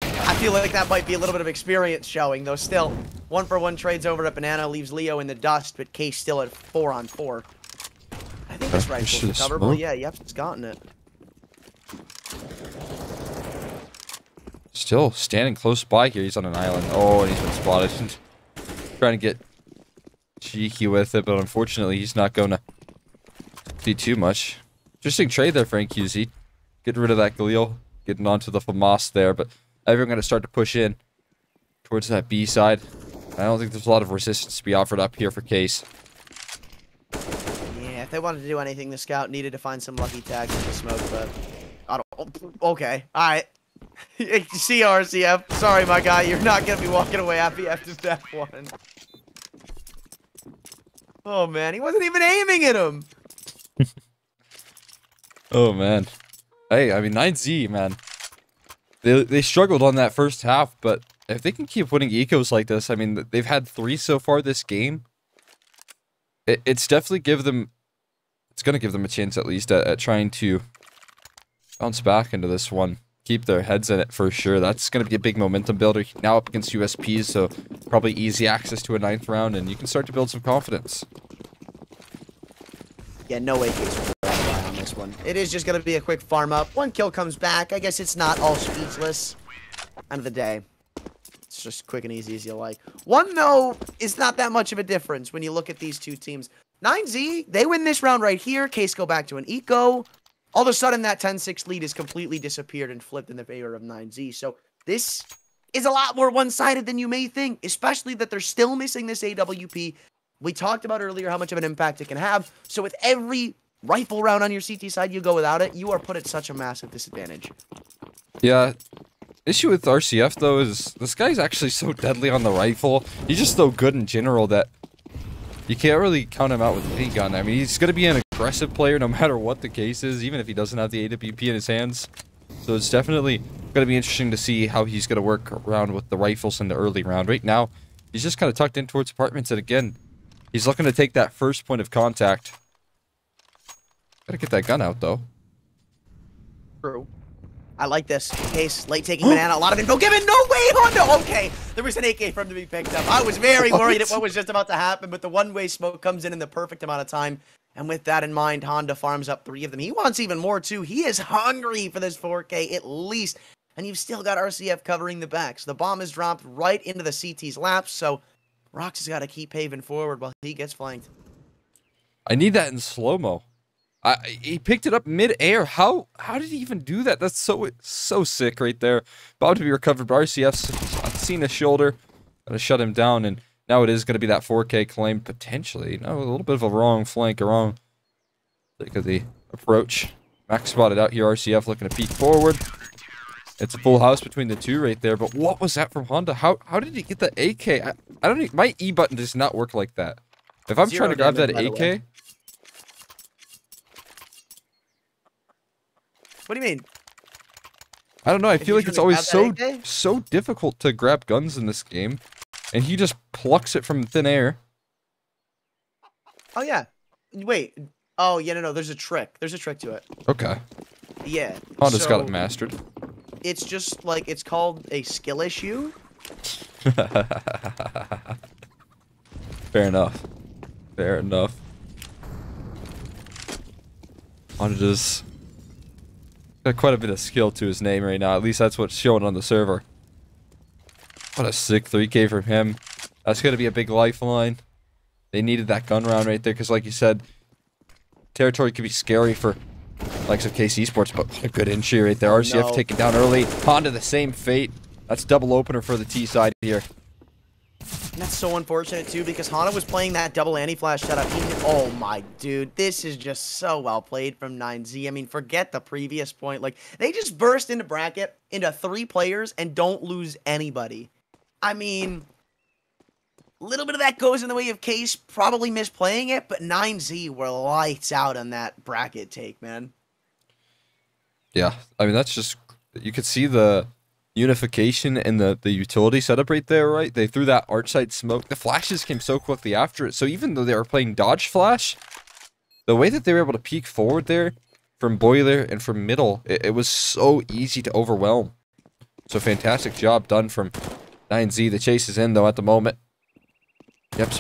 I feel like that might be a little bit of experience showing, though still. 1-for-1 trades over at Banana, leaves Leo in the dust, but Case still at 4-on-4. I think this rifle's recoverable. Yeah, yep, it's gotten it. Still standing close by here. He's on an island. Oh, and he's been spotted. Trying to get cheeky with it, but unfortunately he's not going to do too much. Interesting trade there, Frank QZ. Getting rid of that Galil, getting onto the FAMAS there, but everyone going to start to push in towards that B side. I don't think there's a lot of resistance to be offered up here for Case. Yeah, if they wanted to do anything, the scout needed to find some lucky tags in the smoke, but I don't. Okay, all right. See RCF. Sorry, my guy, you're not gonna be walking away happy after that one. Oh man, he wasn't even aiming at him. Oh man. Hey, I mean 9Z, man. They struggled on that first half, but if they can keep winning ecos like this, I mean, they've had 3 so far this game. It's definitely it's going to give them a chance at least at trying to bounce back into this one. Keep their heads in it for sure. That's going to be a big momentum builder. Now up against USPs, so probably easy access to a 9th round, and you can start to build some confidence. Yeah, no way Case will rely on this one. It is just going to be a quick farm up. 1 kill comes back. I guess it's not all speechless. End of the day. It's just quick and easy as you like. 1, though, is not that much of a difference when you look at these two teams. 9Z, they win this round right here. Case go back to an eco. All of a sudden, that 10-6 lead has completely disappeared and flipped in the favor of 9Z. So this is a lot more one-sided than you may think, especially that they're still missing this AWP. We talked about earlier how much of an impact it can have. So with every rifle round on your CT side you go without it, you are put at such a massive disadvantage. Yeah. Issue with RCF, though, is this guy's actually so deadly on the rifle. He's just so good in general that you can't really count him out with any gun. I mean, he's going to be an aggressive player no matter what the case is, even if he doesn't have the AWP in his hands. So it's definitely going to be interesting to see how he's going to work around with the rifles in the early round. Right now, he's just kind of tucked in towards apartments, and again, he's looking to take that first point of contact. Gotta get that gun out, though. True. I like this. Case, late taking Banana, a lot of info given. No way, Honda! Okay, there was an AK for him to be picked up. I was very worried at what was just about to happen, but the one-way smoke comes in the perfect amount of time. And with that in mind, Honda farms up 3 of them. He wants even more, too. He is hungry for this 4K, at least. And you've still got RCF covering the back. So the bomb is dropped right into the CT's laps, so Rox has got to keep paving forward while he gets flanked. I need that in slow-mo. He picked it up mid-air. How did he even do that? That's so sick right there. About to be recovered by RCF's seen his shoulder. Gotta shut him down, and now it is going to be that 4K claim, potentially. No, a little bit of a wrong flank, a wrong look at the approach. Max spotted out here. RCF looking to peek forward. It's a full house between the two right there, but what was that from Honda? How did he get the AK? I don't even, my E button does not work like that. If I'm trying to grab that AK... What do you mean? I don't know, I If feel you're like it's trying to always grab that AK? so difficult to grab guns in this game. And he just plucks it from thin air. Oh, yeah. Wait. Oh, yeah, no, there's a trick. There's a trick to it. Okay. Yeah. Honda's got it So, mastered. it's just, like, it's called a skill issue. Fair enough. Fair enough. Honda's got quite a bit of skill to his name right now. At least that's what's showing on the server. What a sick 3K from him. That's going to be a big lifeline. They needed that gun round right there because, like you said, territory could be scary for likes of KC Sports, but what a good entry right there. RCF taken down early. Honda the same fate. That's double opener for the T side here. And that's so unfortunate, too, because Honda was playing that double anti-flash setup. Oh, my dude. This is just so well played from 9Z. I mean, forget the previous point. Like, they just burst into bracket into 3 players and don't lose anybody. I mean, a little bit of that goes in the way of Case probably misplaying it, but 9Z were lights out on that bracket take, man. Yeah, I mean, that's just... You could see the unification and the utility setup right there, right? They threw that arch side smoke. The flashes came so quickly after it. So even though they were playing dodge flash, the way that they were able to peek forward there from boiler and from middle, it was so easy to overwhelm. So fantastic job done from 9Z. The chase is in, though, at the moment. Yep,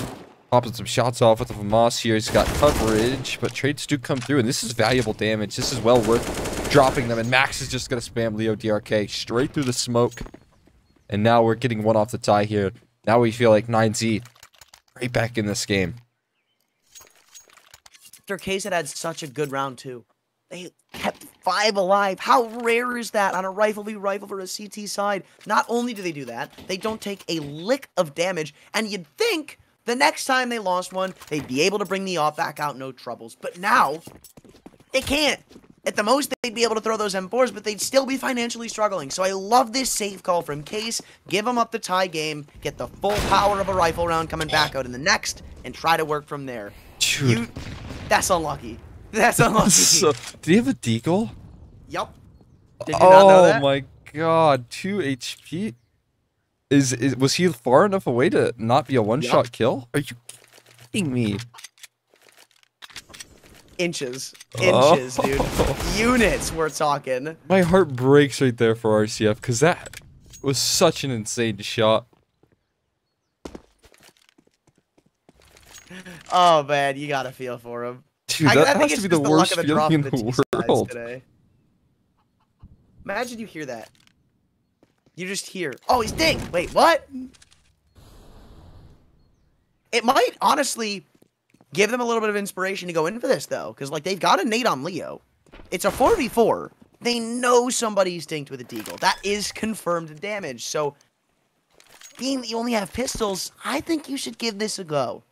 popping some shots off with the Famas here. He's got coverage, but trades do come through, and this is valuable damage. This is well worth dropping them, and Max is just going to spam Leo DRK straight through the smoke. And now we're getting one off the tie here. Now we feel like 9Z right back in this game. Their case had such a good round, too. They kept 5 alive. How rare is that on a rifle v rifle for a CT side? Not only do they do that, they don't take a lick of damage, and you'd think the next time they lost one, they'd be able to bring the op back out, no troubles. But now, they can't. At the most, they'd be able to throw those M4s, but they'd still be financially struggling. So I love this safe call from Case. Give them up the tie game, get the full power of a rifle round coming back out in the next, and try to work from there. Dude. That's unlucky. That's unlucky. So, did he have a deagle? Yup. Did you not know that? Oh my god, 2 HP? Was he far enough away to not be a one-shot kill? Are you kidding me? Inches. Inches, dude. Units, we're talking. My heart breaks right there for RCF, because that was such an insane shot. Oh, man, you gotta feel for him. Dude, that has to be the worst feeling in the world. Today. Imagine you hear that. You just hear, oh, he's dinged. Wait, what? It might, honestly, give them a little bit of inspiration to go in for this, though. Because, like, they've got a nade on Leo. It's a 4v4. They know somebody's dinked with a deagle. That is confirmed damage. So, being that you only have pistols, I think you should give this a go.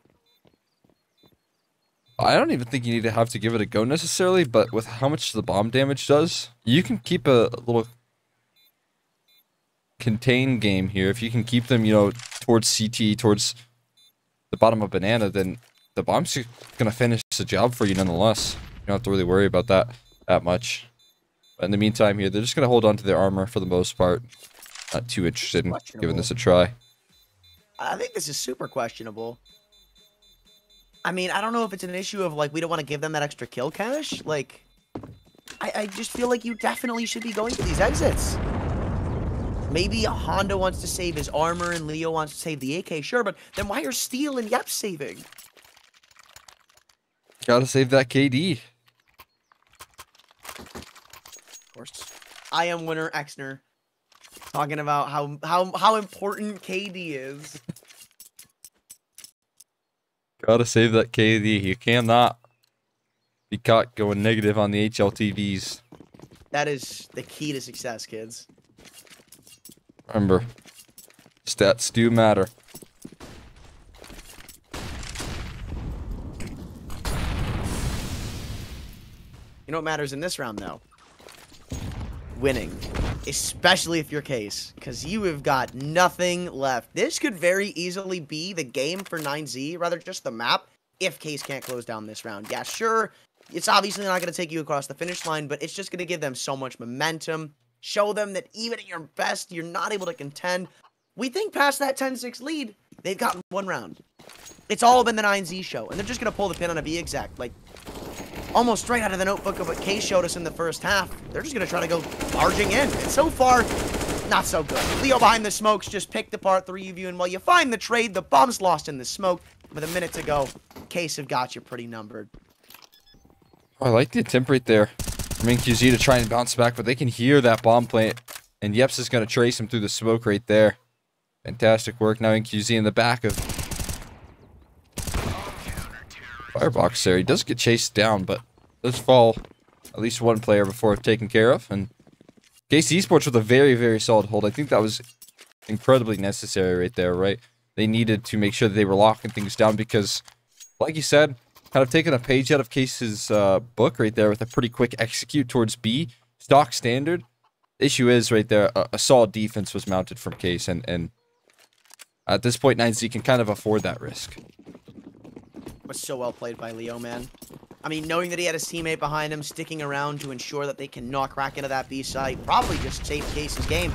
I don't even think you need to have to give it a go necessarily, but with how much the bomb damage does, you can keep a little contained game here. If you can keep them, you know, towards CT, towards the bottom of banana, then the bomb's gonna finish the job for you nonetheless. You don't have to really worry about that much. But in the meantime here, they're just gonna hold on to their armor for the most part. Not too interested in giving this a try. I think this is super questionable. I mean, I don't know if it's an issue of, like, we don't want to give them that extra kill cash. Like, I just feel like you definitely should be going for these exits. Maybe Honda wants to save his armor and Leo wants to save the AK, sure, but then why are Steel and Yep saving? Gotta save that KD. Of course. I am winner Exner. Talking about how important KD is. Gotta save that KD. You cannot be caught going negative on the HLTVs. That is the key to success, kids. Remember, stats do matter. You know what matters in this round, though? Winning. Especially if you're Case, because you have got nothing left. This could very easily be the game for 9Z, rather just the map, if Case can't close down this round. Yeah, sure, it's obviously not going to take you across the finish line, but it's just going to give them so much momentum, show them that even at your best, you're not able to contend. We think past that 10-6 lead, they've gotten one round. It's all been the 9Z show, and they're just going to pull the pin on a B exact. Like, almost straight out of the notebook of what Case showed us in the first half. They're just going to try to go barging in. And so far, not so good. Leo behind the smokes just picked apart 3 of you, and while you find the trade, the bomb's lost in the smoke. With a minute to go, Case have got you pretty numbered. Oh, I like the attempt right there from NQZ to try and bounce back, but they can hear that bomb plant, and Yeps is going to trace him through the smoke right there. Fantastic work. Now NQZ in the back of Firebox there. He does get chased down, but does fall at least one player before taken care of. And Case Esports with a very, very solid hold. I think that was incredibly necessary right there, right? They needed to make sure that they were locking things down because, like you said, kind of taking a page out of Case's book right there with a pretty quick execute towards B. Stock standard. The issue is right there, a solid defense was mounted from Case, and at this point, 9Z can kind of afford that risk. Was so well played by Leo, man. I mean, knowing that he had his teammate behind him, sticking around to ensure that they can not crack into that B site, probably just saved Case's game.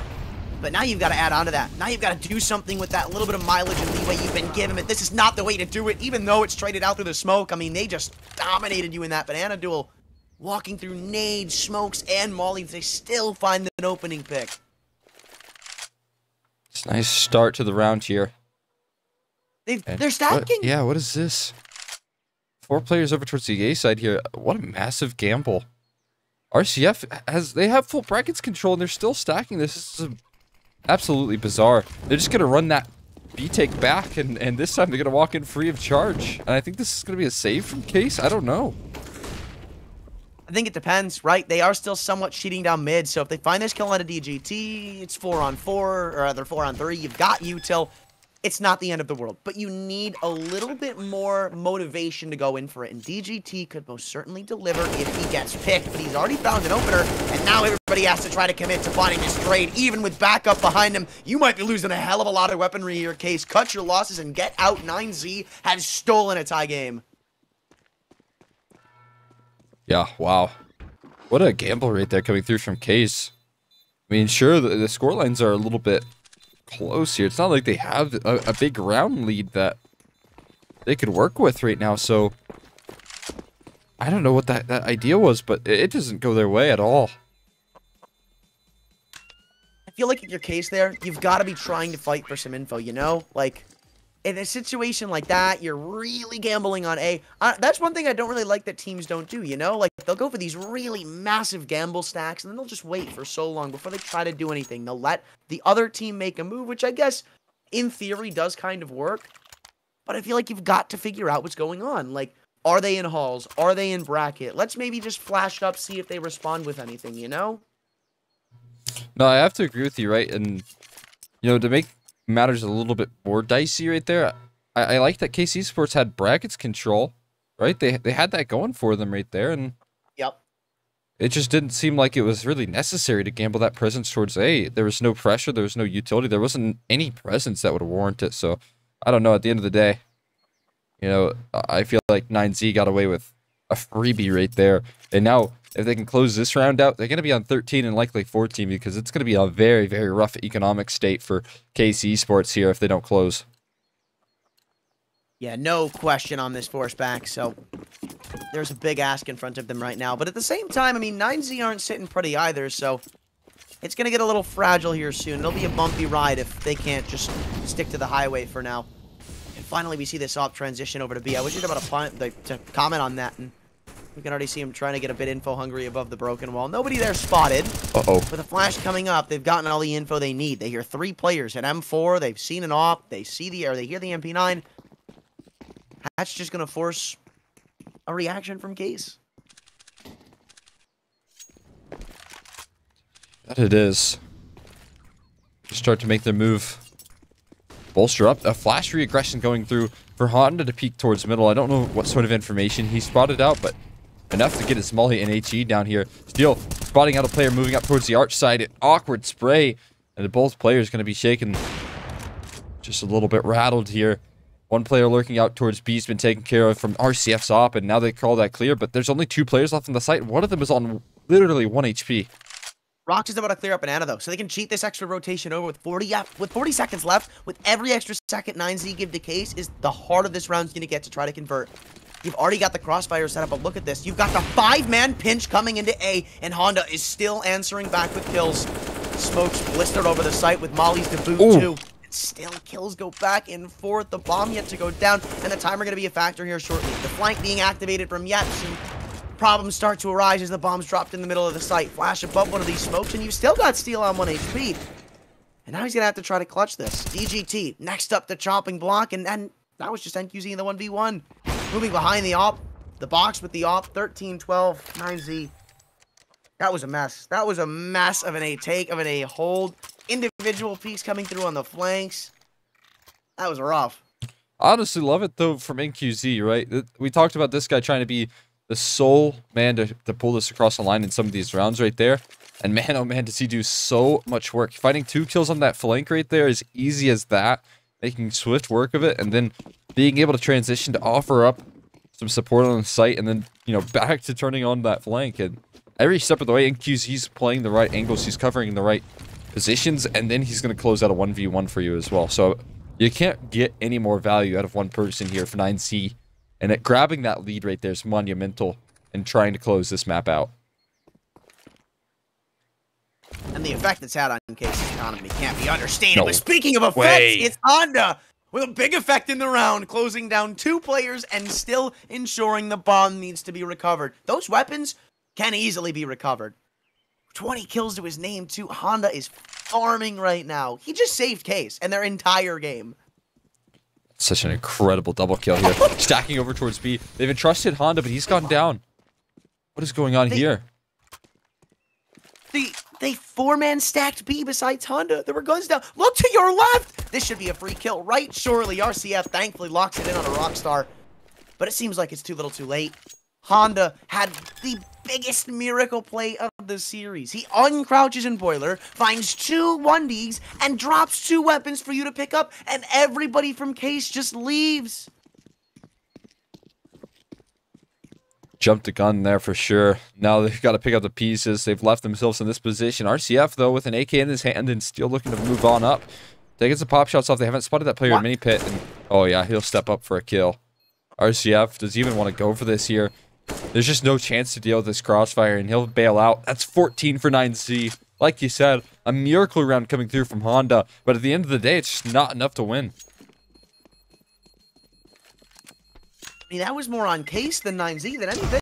But now you've got to add on to that. Now you've got to do something with that little bit of mileage and leeway you've been given. But this is not the way to do it, even though it's traded out through the smoke. I mean, they just dominated you in that banana duel. Walking through nades, smokes, and mollies, they still find an opening pick. It's a nice start to the round here. They're stacking. What is this? 4 players over towards the A side here. What a massive gamble. RCF they have full brackets control and they're still stacking this. This is absolutely bizarre. They're just gonna run that B take back and this time they're gonna walk in free of charge. And I think this is gonna be a save from Case. I don't know. I think it depends, right? They are still somewhat cheating down mid, so if they find this kill on a DGT, it's 4-on-4, or rather 4-on-3. You've got you till it's not the end of the world, but you need a little bit more motivation to go in for it, and DGT could most certainly deliver if he gets picked, but he's already found an opener, and now everybody has to try to commit to finding this trade. Even with backup behind him, you might be losing a hell of a lot of weaponry here, Case. Cut your losses and get out. 9Z has stolen a tie game. Yeah, wow. What a gamble right there coming through from Case. I mean, sure, the score lines are a little bit close here. It's not like they have a big round lead that they could work with right now, so I don't know what that idea was, but it doesn't go their way at all. I feel like in your case there, you've got to be trying to fight for some info, you know? Like, in a situation like that, you're really gambling on A. That's one thing I don't really like that teams don't do, you know? Like, they'll go for these really massive gamble stacks, and then they'll just wait for so long before they try to do anything. They'll let the other team make a move, which I guess, in theory, does kind of work. But I feel like you've got to figure out what's going on. Like, are they in halls? Are they in bracket? Let's maybe just flash up, see if they respond with anything, you know? No, I have to agree with you, right? And, you know, to make matters a little bit more dicey right there, I like that KC Sports had brackets control, right? They had that going for them right there, and yep, it just didn't seem like it was really necessary to gamble that presence towards A. There was no pressure, there was no utility, there wasn't any presence that would warrant it. So I don't know, at the end of the day, you know, I feel like 9Z got away with a freebie right there. And now, if they can close this round out, they're going to be on 13 and likely 14 because it's going to be a very, very rough economic state for KC Sports here if they don't close. Yeah, no question on this force back, so there's a big ask in front of them right now. But at the same time, I mean, 9Z aren't sitting pretty either, so it's going to get a little fragile here soon. It'll be a bumpy ride if they can't just stick to the highway for now. And finally, we see this op transition over to B. I wish you'd about to comment on that, and we can already see him trying to get a bit info hungry above the broken wall. Nobody there spotted. Uh-oh. With a flash coming up, they've gotten all the info they need. They hear 3 players at M4. They've seen an op. They see they hear the MP9. That's just going to force a reaction from Case. That it is. Just start to make their move. Bolster up. A flash re-aggression going through for Honda to peek towards middle. I don't know what sort of information he spotted out, but enough to get his Molly and HE down here. Steel spotting out a player moving up towards the arch side. An awkward spray. And both players going to be shaken. Just a little bit rattled here. One player lurking out towards B has been taken care of from RCF's op, and now they call that clear, but there's only 2 players left on the site. One of them is on literally 1 HP. Rox is about to clear up Banana, though, so they can cheat this extra rotation over with 40 seconds left. With every extra second 9Z give to Case is the harder this round's going to get to try to convert. You've already got the crossfire set up, but look at this. You've got the 5-man pinch coming into A, and Honda is still answering back with kills. Smokes blistered over the site with Molly's debut, too. And still kills go back and forth. The bomb yet to go down, and the timer going to be a factor here shortly. The flank being activated from Yeps, and problems start to arise as the bomb's dropped in the middle of the site. Flash above one of these smokes, and you've still got Steel on 1 HP. And now he's going to have to try to clutch this. DGT, next up the chopping block, and that was just NQZ in the 1v1. Moving behind the op, the box with the op, 13-12, 9Z. That was a mess. That was a mess of an A take, of an A hold. Individual piece coming through on the flanks. That was rough. I honestly love it, though, from NQZ, right? We talked about this guy trying to be the sole man to pull this across the line in some of these rounds right there. And man, oh man, does he do so much work. Finding 2 kills on that flank right there, as easy as that. Making swift work of it, and then being able to transition to offer up some support on the site, and then, you know, back to turning on that flank. And every step of the way, NQZ's playing the right angles, he's covering the right positions, and then he's going to close out a 1v1 for you as well. So you can't get any more value out of one person here for 9C. And grabbing that lead right there is monumental in trying to close this map out. And the effect it's had on Case's economy can't be understated. No But speaking of effects, it's Honda with a big effect in the round, closing down 2 players and still ensuring the bomb needs to be recovered. Those weapons can easily be recovered. 20 kills to his name, too. Honda is farming right now. He just saved Case and their entire game. Such an incredible double kill here. Stacking over towards B. They've entrusted Honda, but he's gone down. What is going on here? They 4-man stacked B besides Honda. There were guns down. Look to your left! This should be a free kill, right? Surely RCF thankfully locks it in on a Rockstar. But it seems like it's too little too late. Honda had the biggest miracle play of the series. He uncrouches in Boiler, finds 2 1Ds, and drops 2 weapons for you to pick up, and everybody from Case just leaves. Jumped the gun there for sure. Now they've got to pick up the pieces. They've left themselves in this position. RCF, though, with an AK in his hand and still looking to move on up. Taking some pop shots off. They haven't spotted that player in mini pit. And, oh, yeah, he'll step up for a kill. RCF, does he even want to go for this here? There's just no chance to deal with this crossfire, and he'll bail out. That's 14 for 9Z. Like you said, a miracle round coming through from Honda. But at the end of the day, it's just not enough to win. I mean, that was more on Case than 9Z than anything.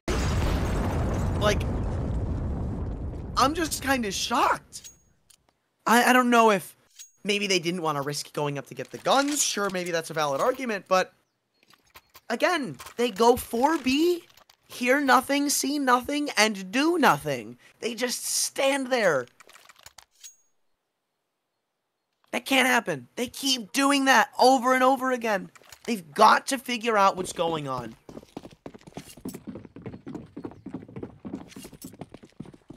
Like, I'm just kind of shocked. I don't know if maybe they didn't want to risk going up to get the guns. Sure, maybe that's a valid argument, but again, they go 4B, hear nothing, see nothing, and do nothing. They just stand there. That can't happen. They keep doing that over and over again. They've got to figure out what's going on.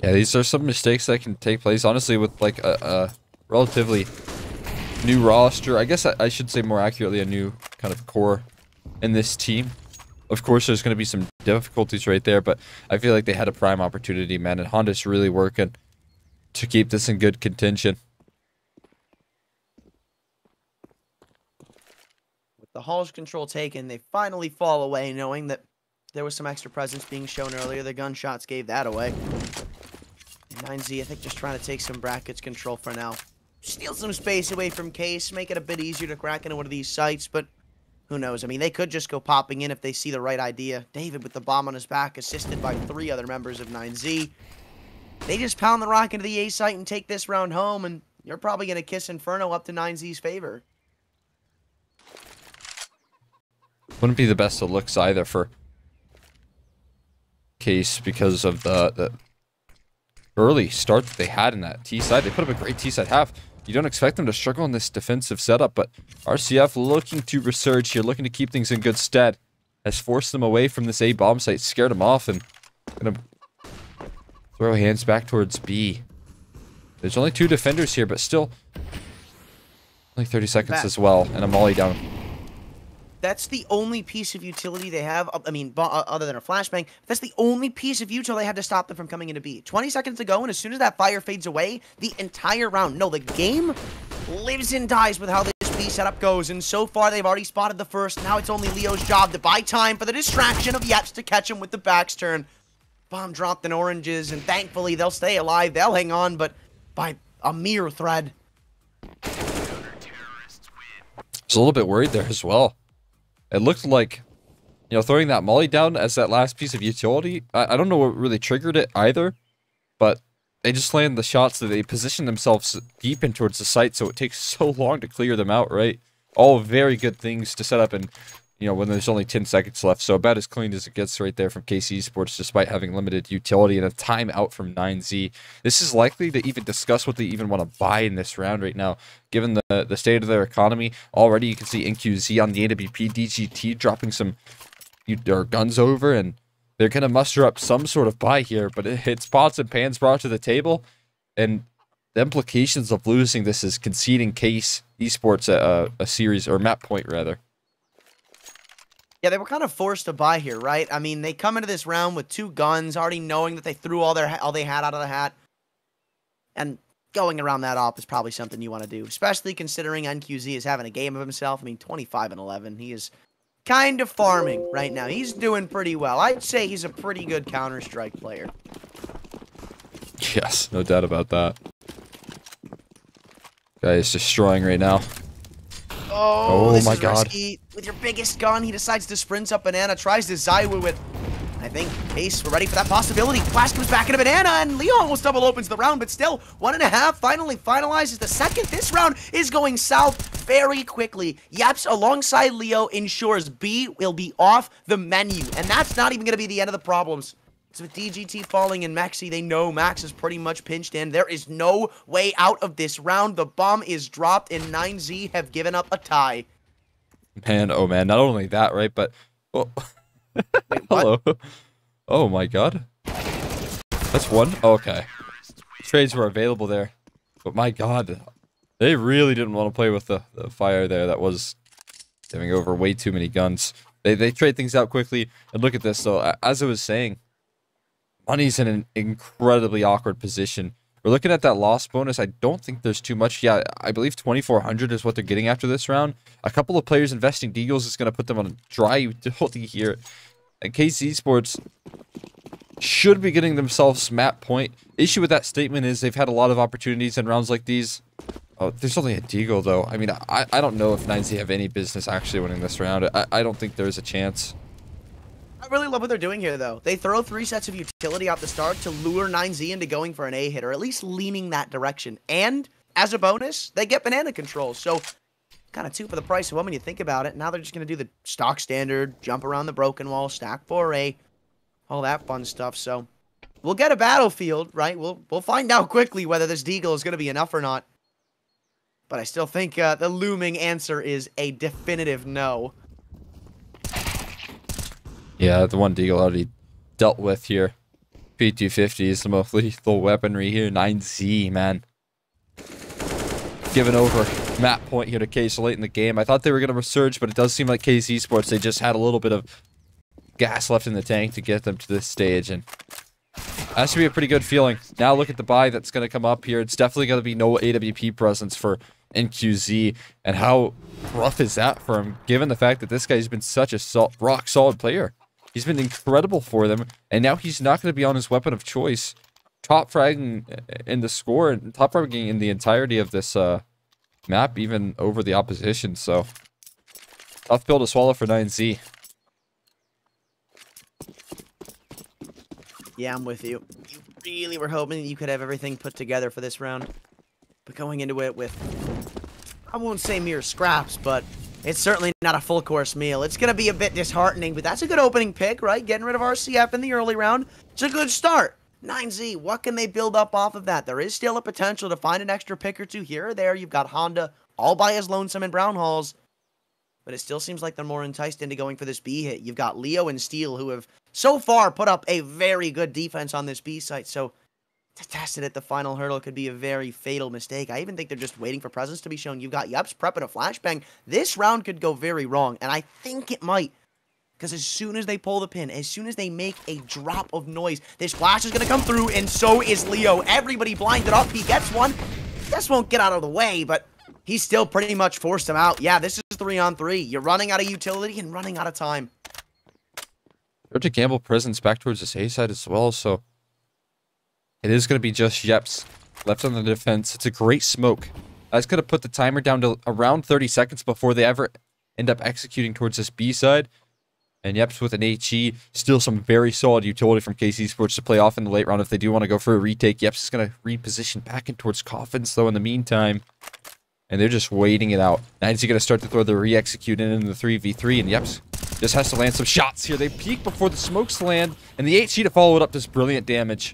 Yeah, these are some mistakes that can take place, honestly, with like a relatively new roster. I guess I should say more accurately a new kind of core in this team. Of course, there's going to be some difficulties right there, but I feel like they had a prime opportunity, man, and Honda's really working to keep this in good contention. The Hall's control taken, they finally fall away, knowing that there was some extra presence being shown earlier. The gunshots gave that away. And 9Z, I think, just trying to take some brackets control for now. Steal some space away from Case, make it a bit easier to crack into one of these sites, but who knows? I mean, they could just go popping in if they see the right idea. David with the bomb on his back, assisted by 3 other members of 9Z. They just pound the rock into the A site and take this round home, and you're probably going to kiss Inferno up to 9Z's favor. Wouldn't be the best of looks either for Case because of the early start that they had in that T side. They put up a great T side half. You don't expect them to struggle in this defensive setup, but RCF looking to resurge here, looking to keep things in good stead. Has forced them away from this A bomb site, scared them off, and gonna throw hands back towards B. There's only 2 defenders here, but still only 30 seconds as well, and a molly down. that's the only piece of utility they have. I mean, other than a flashbang, that's the only piece of utility they have to stop them from coming into B. 20 seconds to go, and as soon as that fire fades away, the entire round, no, the game lives and dies with how this B setup goes. And so far, they've already spotted the first. Now it's only Leo's job to buy time for the distraction of Yeps to catch him with the backs turn. Bomb dropped in oranges, and thankfully they'll stay alive. They'll hang on, but by a mere thread. I was a little bit worried there as well. It looked like, you know, throwing that molly down as that last piece of utility. I don't know what really triggered it either, but they just landed the shots that they positioned themselves deep in towards the site, so it takes so long to clear them out, right? All very good things to set up and, you know, when there's only 10 seconds left. So about as clean as it gets right there from KC Esports, despite having limited utility and a timeout from 9Z. This is likely to even discuss what they even want to buy in this round right now, given the state of their economy. Already you can see NQZ on the AWP, DGT dropping some guns over, and they're going to muster up some sort of buy here, but it's pots and pans brought to the table, and the implications of losing this is conceding Case Esports a series, or map point rather. Yeah, they were kind of forced to buy here, right? I mean, they come into this round with 2 guns, already knowing that they threw all they had out of the hat. And going around that op is probably something you want to do, especially considering NQZ is having a game of himself. I mean, 25-11. He is kind of farming right now. He's doing pretty well. I'd say he's a pretty good Counter-Strike player. Yes, no doubt about that. Guy is destroying right now. Oh, this my is God. risky. With your biggest gun, he decides to sprint up Banana, tries to Zywoo it. I think Ace, we're ready for that possibility. Flash comes back into Banana, and Leo almost double opens the round, but still, 1.5 finally finalizes the second. This round is going south very quickly. Yeps, alongside Leo, ensures B will be off the menu, and that's not even going to be the end of the problems. So with DGT falling in Maxi, they know Max is pretty much pinched in. There is no way out of this round. The bomb is dropped, and 9Z have given up a tie. Man, oh man, not only that, right, but... Oh. Wait, hello. Oh my god. That's one? Okay. Trades were available there. But my god. They really didn't want to play with the fire there. That was giving over way too many guns. They trade things out quickly. And look at this, though. As I was saying, Money's in an incredibly awkward position. We're looking at that loss bonus. I don't think there's too much. Yeah, I believe 2,400 is what they're getting after this round. A couple of players investing Deagles is going to put them on a dry utility here. And KC Esports should be getting themselves map point. Issue with that statement is they've had a lot of opportunities in rounds like these. Oh, there's only a Deagle, though. I mean, I don't know if 9Z have any business actually winning this round. I don't think there's a chance. I really love what they're doing here, though. They throw 3 sets of utility out the start to lure 9Z into going for an A hit, or at least leaning that direction. And, as a bonus, they get banana control. So, kind of 2 for the price of 1 when you think about it. Now they're just going to do the stock standard, jump around the broken wall, stack for A, all that fun stuff. So, we'll get a battlefield, right? We'll find out quickly whether this Deagle is going to be enough or not. But I still think the looming answer is a definitive no. Yeah, the one Deagle already dealt with here. P250 is the most lethal weaponry here. 9Z, man. Giving over map point here to Case late in the game. I thought they were going to resurge, but it does seem like Case Esports, they just had a little bit of gas left in the tank to get them to this stage. And that should be a pretty good feeling. Now look at the buy that's going to come up here. It's definitely going to be no AWP presence for NQZ. And how rough is that for him, given the fact that this guy's been such a rock-solid player. He's been incredible for them, and now he's not going to be on his weapon of choice. Top fragging in the score, and top fragging in the entirety of this map, even over the opposition. So, tough pill to swallow for 9Z. Yeah, I'm with you. You really were hoping that you could have everything put together for this round. But going into it with, I won't say mere scraps, but it's certainly not a full course meal. It's going to be a bit disheartening, but that's a good opening pick, right? Getting rid of RCF in the early round. It's a good start. 9Z, what can they build up off of that? There is still a potential to find an extra pick or 2 here or there. You've got Honda all by his lonesome in Brown Halls. But it still seems like they're more enticed into going for this B hit. You've got Leo and Steel who have so far put up a very good defense on this B site. So to test it at the final hurdle could be a very fatal mistake. I even think they're just waiting for presence to be shown. You've got Yeps prepping a flashbang. This round could go very wrong, and I think it might. Because as soon as they pull the pin, as soon as they make a drop of noise, this flash is going to come through, and so is Leo. Everybody blinded up. He gets one. This won't get out of the way, but he's still pretty much forced him out. Yeah, this is 3-on-3. You're running out of utility and running out of time. Start to gamble presence back towards this A side as well, so it is going to be just Yeps left on the defense. It's a great smoke. That's going to put the timer down to around 30 seconds before they ever end up executing towards this B side. And Yeps with an HE, still some very solid utility from KC Sports to play off in the late round if they do want to go for a retake. Yeps is going to reposition back in towards Coffins, though, in the meantime. And they're just waiting it out. Now he's going to start to throw the re-execute in the 3v3, and Yeps just has to land some shots here. They peek before the smokes land, and the HE to follow it up does brilliant damage.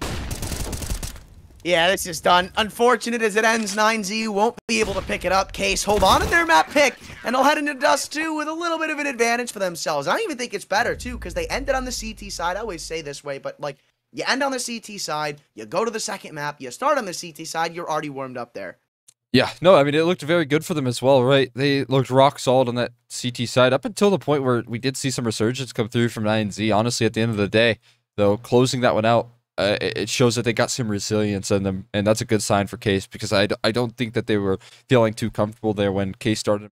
Yeah, this is done. Unfortunate as it ends, 9Z won't be able to pick it up. Case hold on to their map pick, and they'll head into Dust 2 with a little bit of an advantage for themselves. I even think it's better, too, because they ended on the CT side. I always say this way, but, like, you end on the CT side, you go to the second map, you start on the CT side, you're already warmed up there. Yeah, no, I mean, it looked very good for them as well, right? They looked rock solid on that CT side up until the point where we did see some resurgence come through from 9Z. Honestly, at the end of the day, though, closing that one out, it shows that they got some resilience in them, and that's a good sign for Case, because I don't think that they were feeling too comfortable there when Case started.